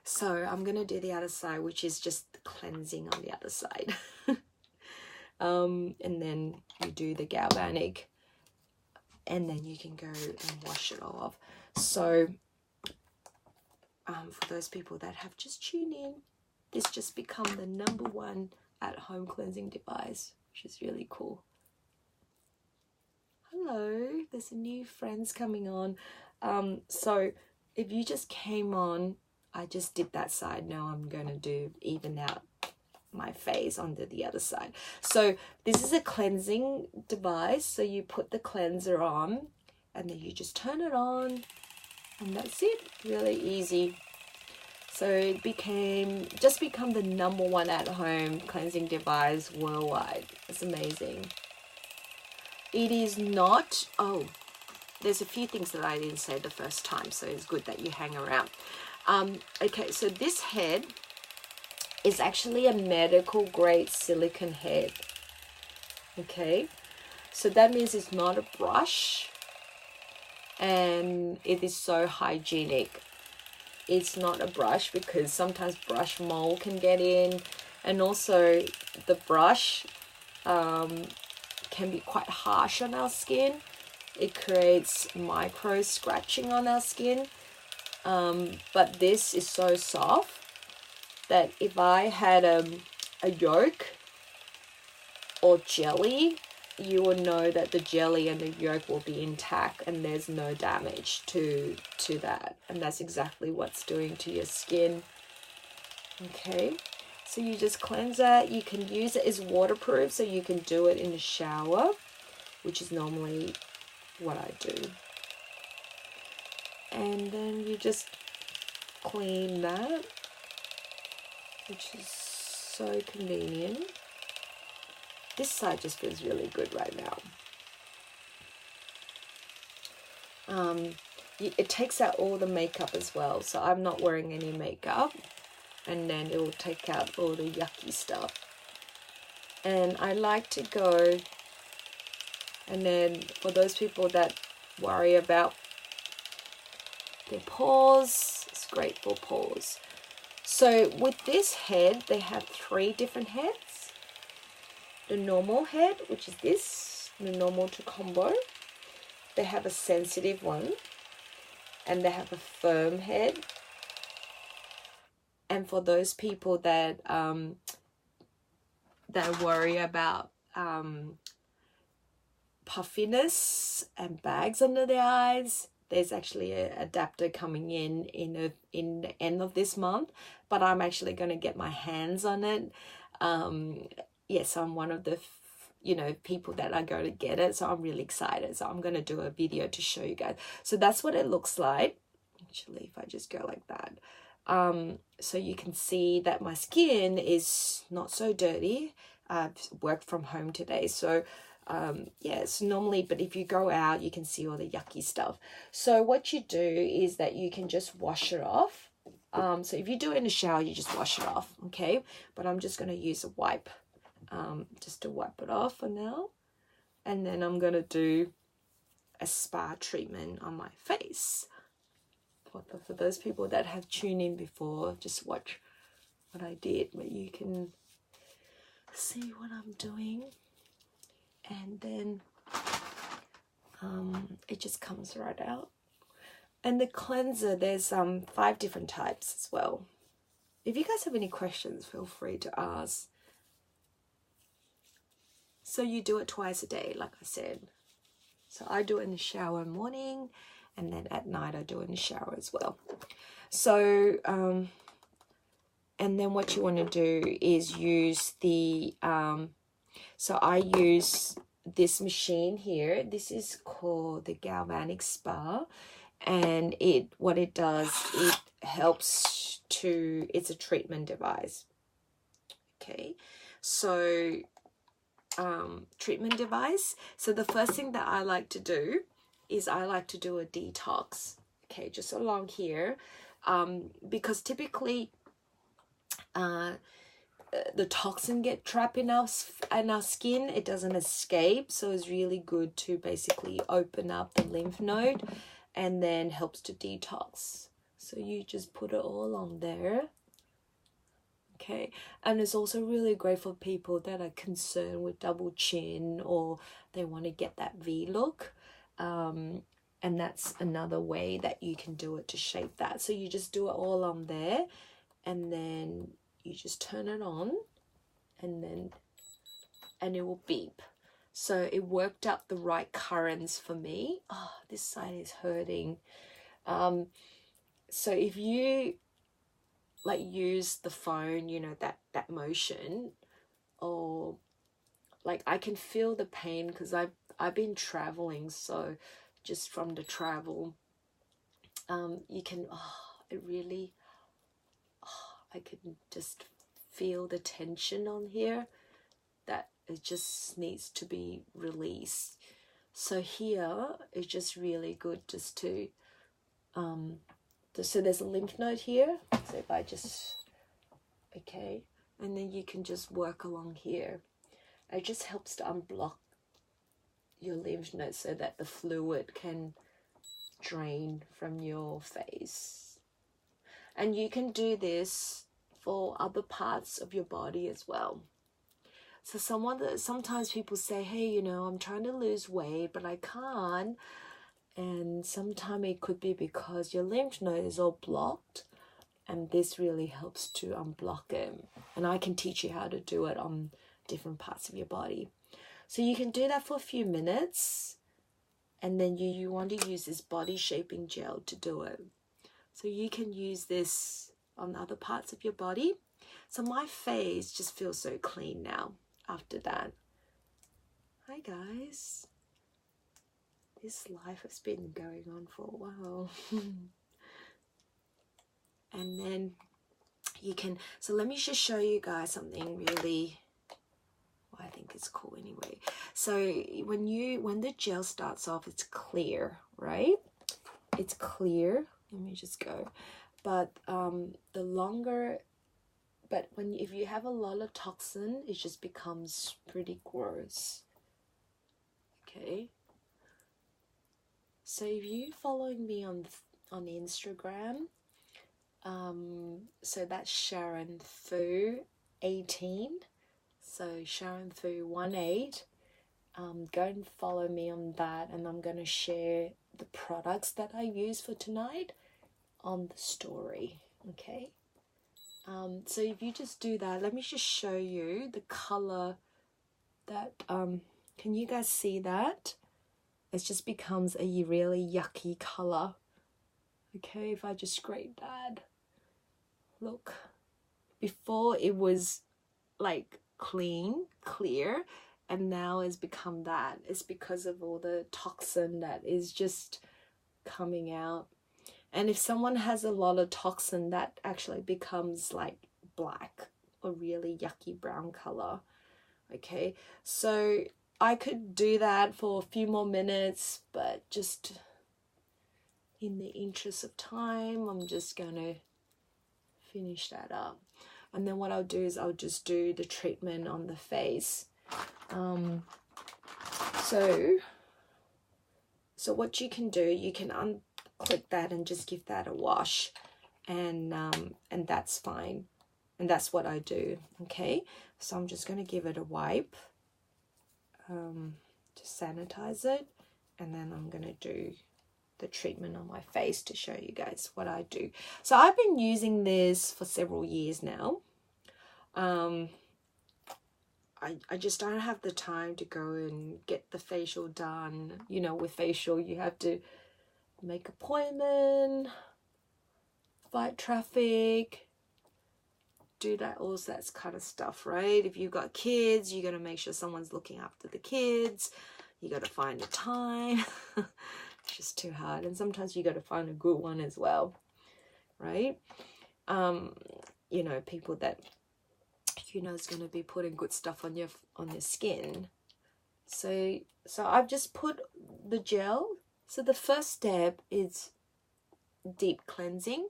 So I'm gonna do the other side, which is just the cleansing on the other side. And then you do the galvanic, and then you can go and wash it off. So for those people that have just tuned in, this just become the #1 at-home cleansing device, which is really cool. Hello, there's a new friends coming on. So if you just came on, I just did that side. Now I'm going to even out my face onto the other side. So this is a cleansing device. So you put the cleanser on, and then you just turn it on, and that's it. Really easy. So it just become the #1 at-home cleansing device worldwide. It's amazing. It is not, there's a few things that I didn't say the first time, so it's good that you hang around. Okay, so this head is actually a medical grade silicone head. Okay, so that means it's not a brush, and it is so hygienic. It's not a brush because sometimes brush mold can get in, and also the brush can be quite harsh on our skin. It creates micro scratching on our skin. But this is so soft that if I had a yolk or jelly, you will know that the jelly and the yolk will be intact and there's no damage to that. And that's exactly what's doing to your skin. Okay, so you just cleanse that. You can use it as waterproof, so you can do it in the shower, which is normally what I do. And then you just clean that, which is so convenient. This side just feels really good right now. It takes out all the makeup as well, so I'm not wearing any makeup, and then it will take out all the yucky stuff. And I like to go, and then for those people that worry about their pores, it's great for pores. So with this head, they have 3 different heads. The normal head, which is this, the normal to combo. They have a sensitive one, and they have a firm head. And for those people that worry about puffiness and bags under their eyes, there's actually an adapter coming in the end of this month, but I'm actually going to get my hands on it. Yes, I'm one of the people that are going to get it, so I'm really excited. So I'm going to do a video to show you guys. So that's what it looks like. Actually, if I just go like that, so you can see that my skin is not so dirty. I've worked from home today, so yes, normally, but if you go out, you can see all the yucky stuff. So what you do is that you can just wash it off. So if you do it in the shower, you just wash it off, okay? But I'm just going to use a wipe, just to wipe it off for now. And then I'm going to do a spa treatment on my face. for those people that have tuned in before, just watch what I did, but you can see what I'm doing. And then it just comes right out. And the cleanser, there's 5 different types as well. If you guys have any questions, feel free to ask. So you do it twice a day, like I said. So I do it in the shower in the morning, and then at night I do it in the shower as well. So, and then what you want to do is use the, so I use this machine here. This is called the Galvanic Spa, and what it does, it helps to, it's a treatment device. Okay, so treatment device. So the first thing that I like to do is I like to do a detox. Okay, just along here, because typically the toxin get trapped in our skin. It doesn't escape, so it's really good to basically open up the lymph node, and then helps to detox. So you just put it all on there. Okay, and it's also really great for people that are concerned with double chin, or they want to get that V look. And that's another way that you can do it to shape that. So you just do it all on there, and then you just turn it on, and it will beep. So it worked out the right currents for me. Oh, this side is hurting. So if you like use the phone, you know, that motion, or like I can feel the pain because I've been traveling, so just from the travel, you can, it really, I can just feel the tension on here, that it just needs to be released. So here it's just really good just to so there's a lymph node here. So if I just, okay, and then you can just work along here. It just helps to unblock your lymph node so that the fluid can drain from your face. And you can do this for other parts of your body as well. So sometimes people say, hey, you know, I'm trying to lose weight, but I can't. And sometimes it could be because your lymph node is all blocked, and this really helps to unblock it. And I can teach you how to do it on different parts of your body. So you can do that for a few minutes, and then you want to use this body shaping gel to do it. So you can use this on other parts of your body. So my face just feels so clean now after that. Hi guys. This life has been going on for a while. And then you can, so let me just show you guys something really, well, I think it's cool anyway. So when the gel starts off, it's clear, right? It's clear. Let me just go. But the longer, but if you have a lot of toxin, it just becomes pretty gross. Okay. So if you following me on Instagram, so that's Sharon Fu 18. So Sharon Fu 18. Go and follow me on that, and I'm gonna share the products that I use for tonight on the story. Okay. So if you just do that, let me just show you the color that can you guys see that? It just becomes a really yucky color. Okay, if I just scrape that, look, before it was like clear, and now it's become that. It's because of all the toxin that is just coming out. And if someone has a lot of toxin, that actually becomes like black or really yucky brown color. Okay, so I could do that for a few more minutes, but just in the interest of time, I'm just gonna finish that up. And then what I'll do is I'll just do the treatment on the face. So what you can do, you can click that and just give that a wash, and that's fine. And that's what I do. Okay, so I'm just going to give it a wipe, to sanitize it, and then I'm going to do the treatment on my face to show you guys what I do. So I've been using this for several years now. I just don't have the time to go and get the facial done. You know, with facial, you have to make appointment, fight traffic, do that, all that kind of stuff, right? If you've got kids, you got to make sure someone's looking after the kids. You got to find a time. It's just too hard. And sometimes you got to find a good one as well, right? You know, people that you know is going to be putting good stuff on your skin. So I've just put the gel. So the first step is deep cleansing.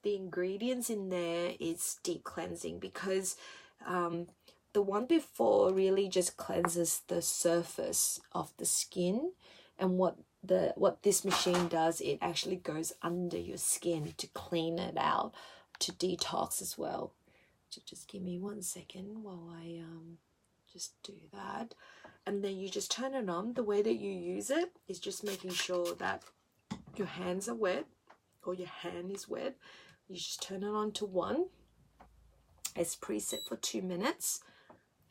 The ingredients in there is deep cleansing, because the one before really just cleanses the surface of the skin, and what this machine does, it actually goes under your skin to clean it out, to detox as well. So just give me 1 second while I just do that. And then you just turn it on. The way that you use it is just making sure that your hands are wet, or your hand is wet. You just turn it on to 1. It's preset for 2 minutes,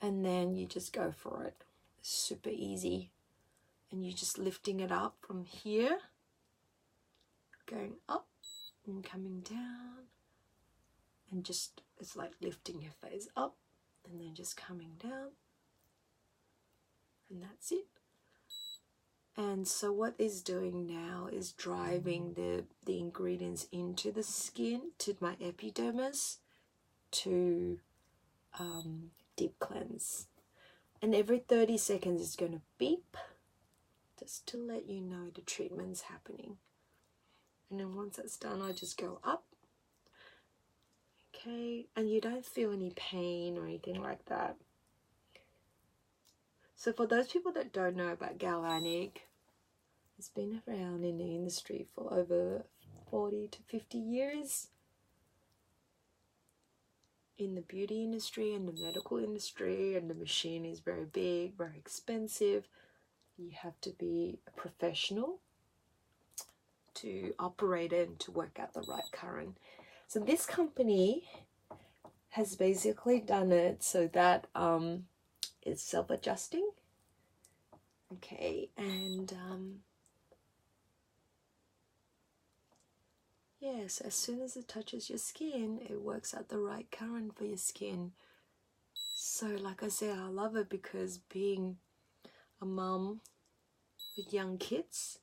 and then you just go for it. It's super easy. And you're just lifting it up from here, going up and coming down, and just, it's like lifting your face up and then just coming down, and that's it. And so what it's doing now is driving the ingredients into the skin, to my epidermis, to deep cleanse. And every 30 seconds it's going to beep, just to let you know the treatment's happening. And then once that's done, I just go up. Okay, and you don't feel any pain or anything like that. So for those people that don't know about Galvanic, it's been around in the industry for over 40 to 50 years. In the beauty industry and the medical industry, and the machine is very big, very expensive. You have to be a professional to operate it and to work out the right current. So this company has basically done it so that it's self-adjusting. Okay, and yes, as soon as it touches your skin, it works out the right current for your skin. So like I said, I love it because being a mum with young kids,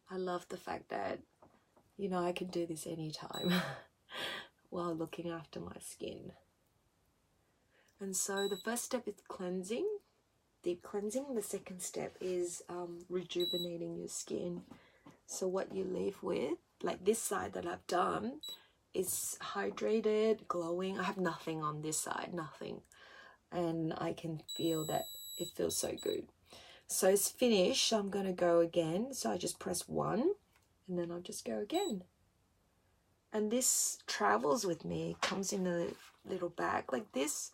I love the fact that, you know, I can do this anytime while looking after my skin. And so the first step is cleansing, deep cleansing. The second step is rejuvenating your skin. So what you leave with, like this side that I've done, is hydrated, glowing. I have nothing on this side, nothing. And I can feel that it feels so good. So it's finished. I'm going to go again. So I just press 1 and then I'll just go again. And this travels with me. It comes in a little bag like this.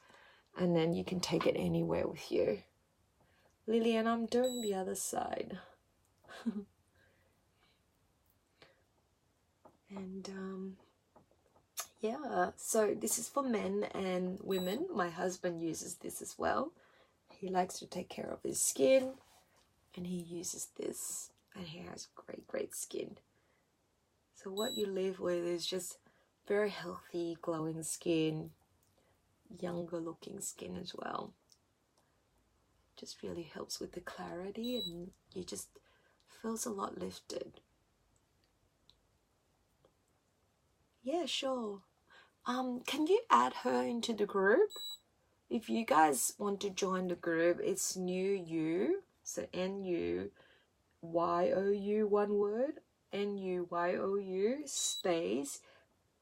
And then you can take it anywhere with you. Lillian, I'm doing the other side. And yeah, so this is for men and women. My husband uses this as well. He likes to take care of his skin, and he uses this, and he has great skin. So what you live with is just very healthy, glowing skin, younger looking skin as well. Just really helps with the clarity, and you just feels a lot lifted. Yeah, sure. Can you add her into the group? If you guys want to join the group, it's New You, so NUYOU, one word, NUYOU space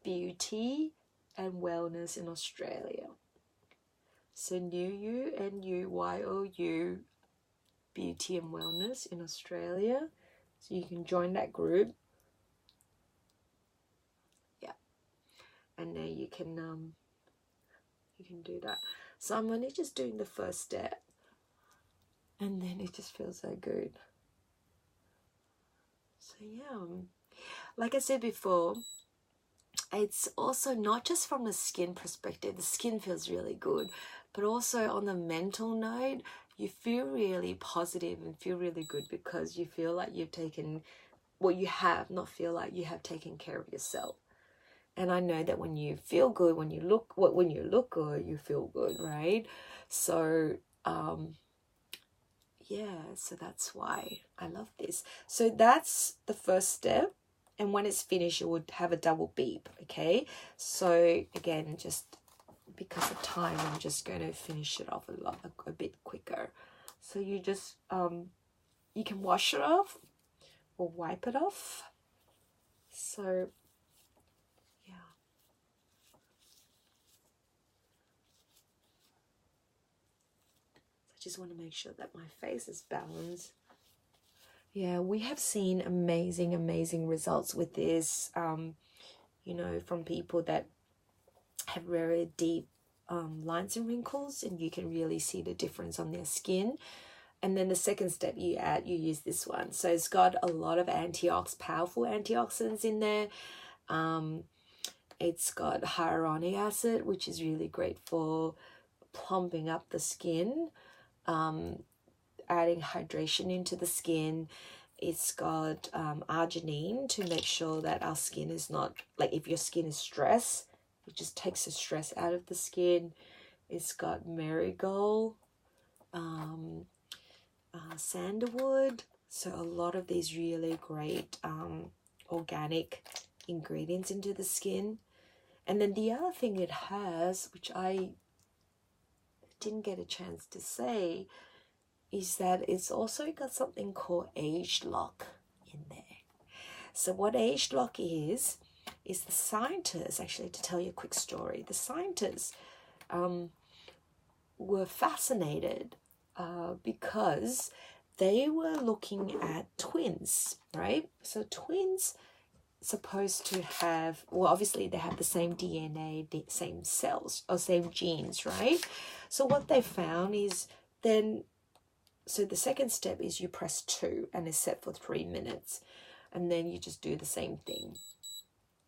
beauty and wellness in Australia. So New You, NUYOU beauty and wellness in Australia. So you can join that group. and then you can do that. So I'm only just doing the first step, and then it just feels so good. So yeah, like I said before, it's also not just from the skin perspective. The skin feels really good, but also on the mental note, you feel really positive and feel really good because you feel like you've taken what you have, not feel like you have taken care of yourself. And I know that when you feel good, when you look good, you feel good, right? So yeah, so that's why I love this. So that's the first step, and when it's finished it would have a double beep. Okay, so again, just because of time, I'm just going to finish it off a bit quicker. So you just you can wash it off or wipe it off. So yeah, I just want to make sure that my face is balanced. Yeah, we have seen amazing results with this, you know, from people that have very deep lines and wrinkles, and you can really see the difference on their skin. And then the second step you use this one. So it's got a lot of powerful antioxidants in there. It's got hyaluronic acid, which is really great for plumping up the skin, adding hydration into the skin. It's got arginine to make sure that our skin is not, like if your skin is stressed, it just takes the stress out of the skin. It's got marigold, sandalwood. So a lot of these really great organic ingredients into the skin. And then the other thing it has, which I didn't get a chance to say, is that it's also got something called age lock in there. So what age lock is the scientists, actually, to tell you a quick story, the scientists were fascinated because they were looking at twins, right? So twins supposed to have, well, obviously they have the same DNA, the same cells or same genes, right? So what they found is then, so the second step is you press 2 and it's set for 3 minutes, and then you just do the same thing.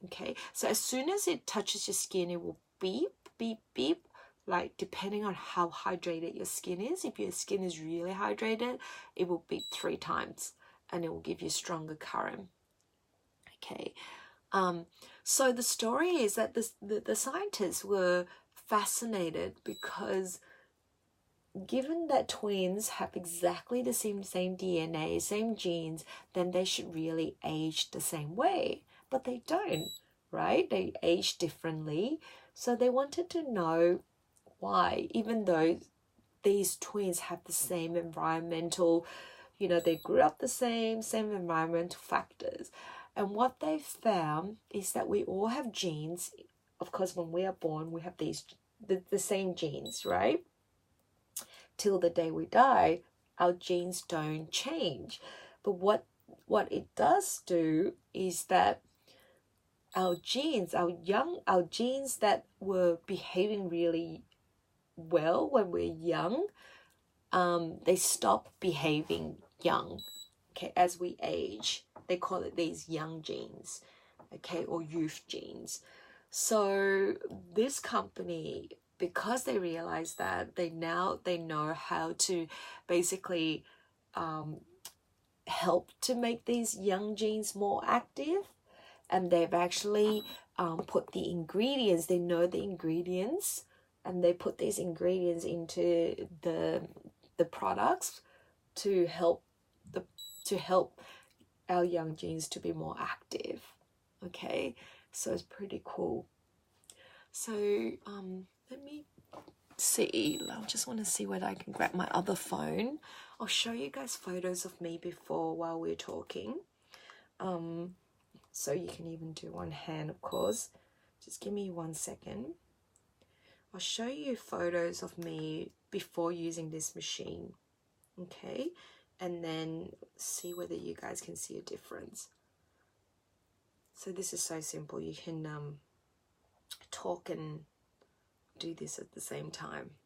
Okay, so as soon as it touches your skin, it will beep, beep, beep, like depending on how hydrated your skin is. If your skin is really hydrated, it will beep 3 times and it will give you stronger current. Okay, so the story is that the scientists were fascinated because given that twins have exactly the same DNA, same genes, then they should really age the same way. But they don't, right? They age differently. So they wanted to know why, even though these twins have the same environmental, you know, they grew up the same environmental factors. And what they found is that we all have genes. Of course, when we are born, we have the same genes, right? Till the day we die, our genes don't change. But what it does do is that our genes that were behaving really well when we're young, they stop behaving young. Okay, as we age, they call it these young genes, okay, or youth genes. So this company, because they realize that, they know how to basically help to make these young genes more active, and they've actually put the ingredients, they know the ingredients, and they put these ingredients into the products to help our young genes to be more active. Okay, so it's pretty cool. So let me see, I just want to see whether I can grab my other phone. I'll show you guys photos of me before while we're talking, so you can even do one hand, of course. Just give me 1 second. I'll show you photos of me before using this machine, okay, and then see whether you guys can see a difference. So this is so simple. You can talk and do this at the same time.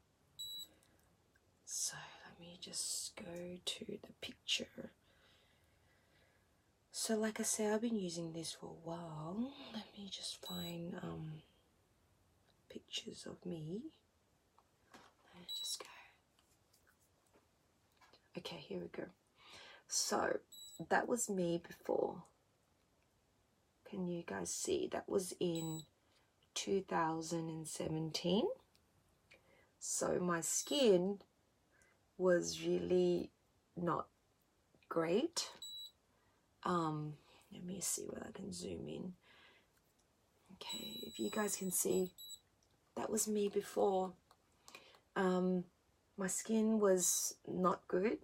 So let me just go to the picture. So like I said, I've been using this for a while. Let me just find pictures of me. Let me just go. Okay, here we go. So that was me before. Can you guys see? That was in 2017. So my skin was really not great. Let me see whether I can zoom in. Okay, if you guys can see, that was me before. My skin was not good.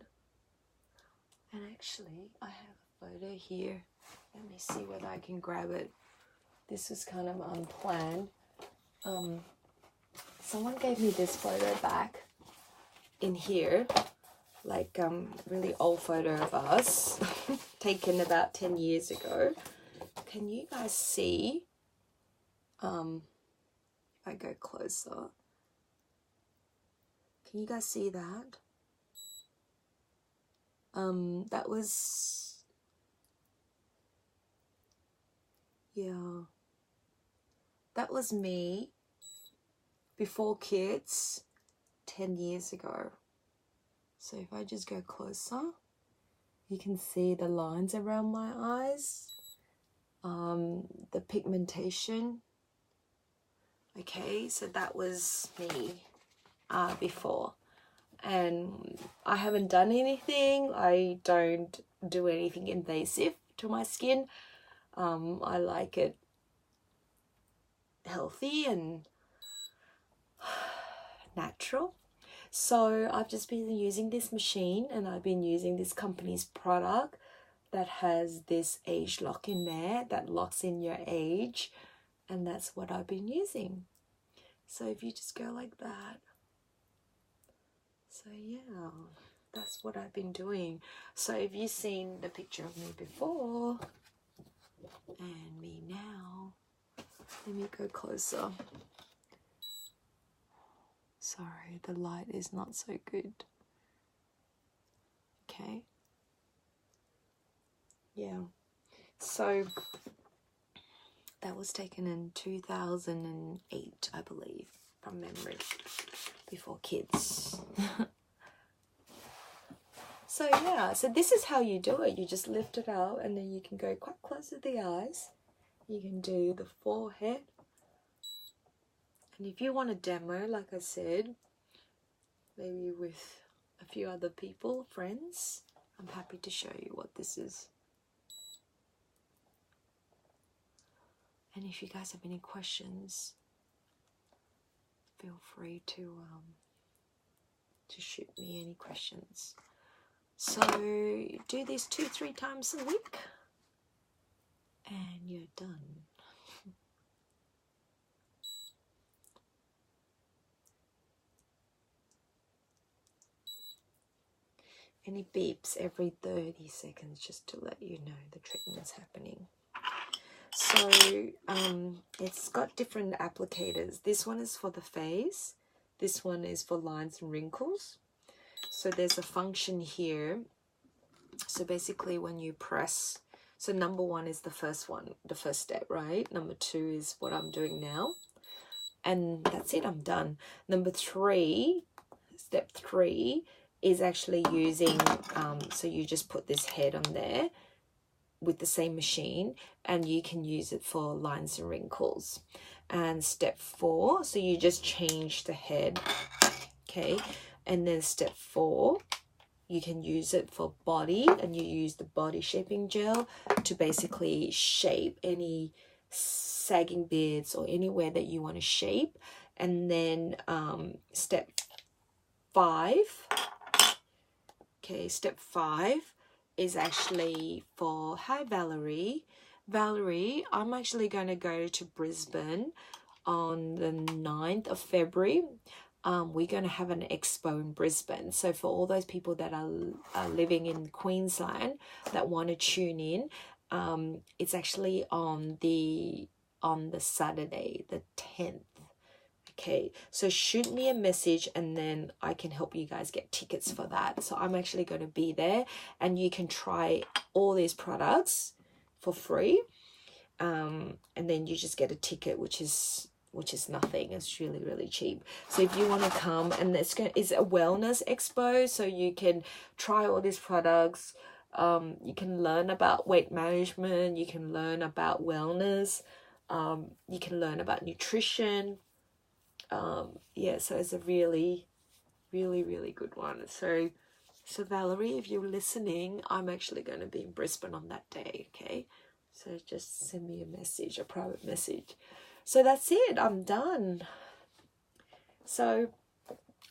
And actually, I have a photo here. Let me see whether I can grab it. This was kind of unplanned. Someone gave me this photo back in here. Like really old photo of us taken about 10 years ago. Can you guys see, if I go closer, can you guys see that? That was, yeah, that was me before kids 10 years ago. So if I just go closer, you can see the lines around my eyes, the pigmentation. Okay, so that was me before. And I haven't done anything. I don't do anything invasive to my skin. I like it healthy and natural. So I've just been using this machine, and I've been using this company's product that has this age lock in there that locks in your age, and that's what I've been using. So if you just go like that, so yeah, that's what I've been doing. So if you've seen the picture of me before and me now, let me go closer. Sorry, the light is not so good. Okay. Yeah. So that was taken in 2008, I believe, from memory, before kids. So yeah, so this is how you do it. You just lift it out, and then you can go quite close to the eyes. You can do the forehead. And if you want a demo, like I said, maybe with a few other people, friends, I'm happy to show you what this is. And if you guys have any questions, feel free to shoot me any questions. So do this 2-3 times a week, and you're done. Any beeps every 30 seconds just to let you know the treatment's happening. So it's got different applicators. This one is for the face. This one is for lines and wrinkles. So there's a function here. So basically when you press, so number 1 is the first one, the first step, right? Number 2 is what I'm doing now. And that's it, I'm done. Number 3, step 3, is actually using, so you just put this head on there with the same machine, and you can use it for lines and wrinkles. And step 4, so you just change the head, okay? And then step 4, you can use it for body, and you use the body shaping gel to basically shape any sagging bits or anywhere that you want to shape. And then step 5, okay, step 5 is actually for, hi Valerie. Valerie, I'm actually going to go to Brisbane on the 9th of February. We're going to have an expo in Brisbane. So for all those people that are living in Queensland that want to tune in, it's actually on the on the Saturday, the 10th. Okay, so shoot me a message and then I can help you guys get tickets for that. So I'm actually going to be there, and you can try all these products for free. And then you just get a ticket, which is nothing. It's really, really cheap. So if you want to come, and it's a wellness expo, so you can try all these products. You can learn about weight management, you can learn about wellness, you can learn about nutrition. Yeah, so it's a really, really, really good one. So Valerie, if you're listening, I'm actually going to be in Brisbane on that day. Okay, so just send me a message, a private message. So that's it, I'm done. So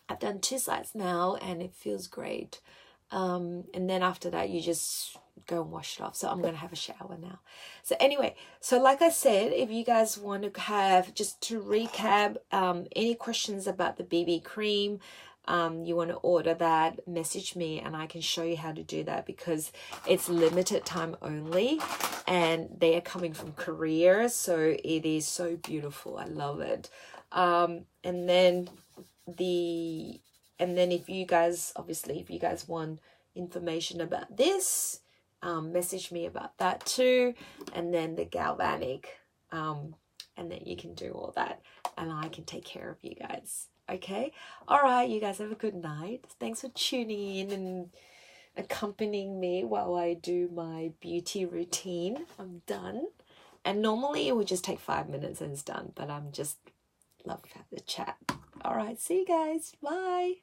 I've done 2 sites now and it feels great. And then after that, you just go and wash it off. So I'm going to have a shower now. So anyway, so like I said, if you guys want to have, just to recap, any questions about the BB cream, you want to order that, message me and I can show you how to do that, because it's limited time only and they are coming from Korea. So it is so beautiful. I love it. And then if you guys, obviously, if you guys want information about this, message me about that too. And then the Galvanic, and then you can do all that and I can take care of you guys. Okay. All right. You guys have a good night. Thanks for tuning in and accompanying me while I do my beauty routine. I'm done. And normally it would just take 5 minutes and it's done, but I'm just love to have the chat. All right. See you guys. Bye.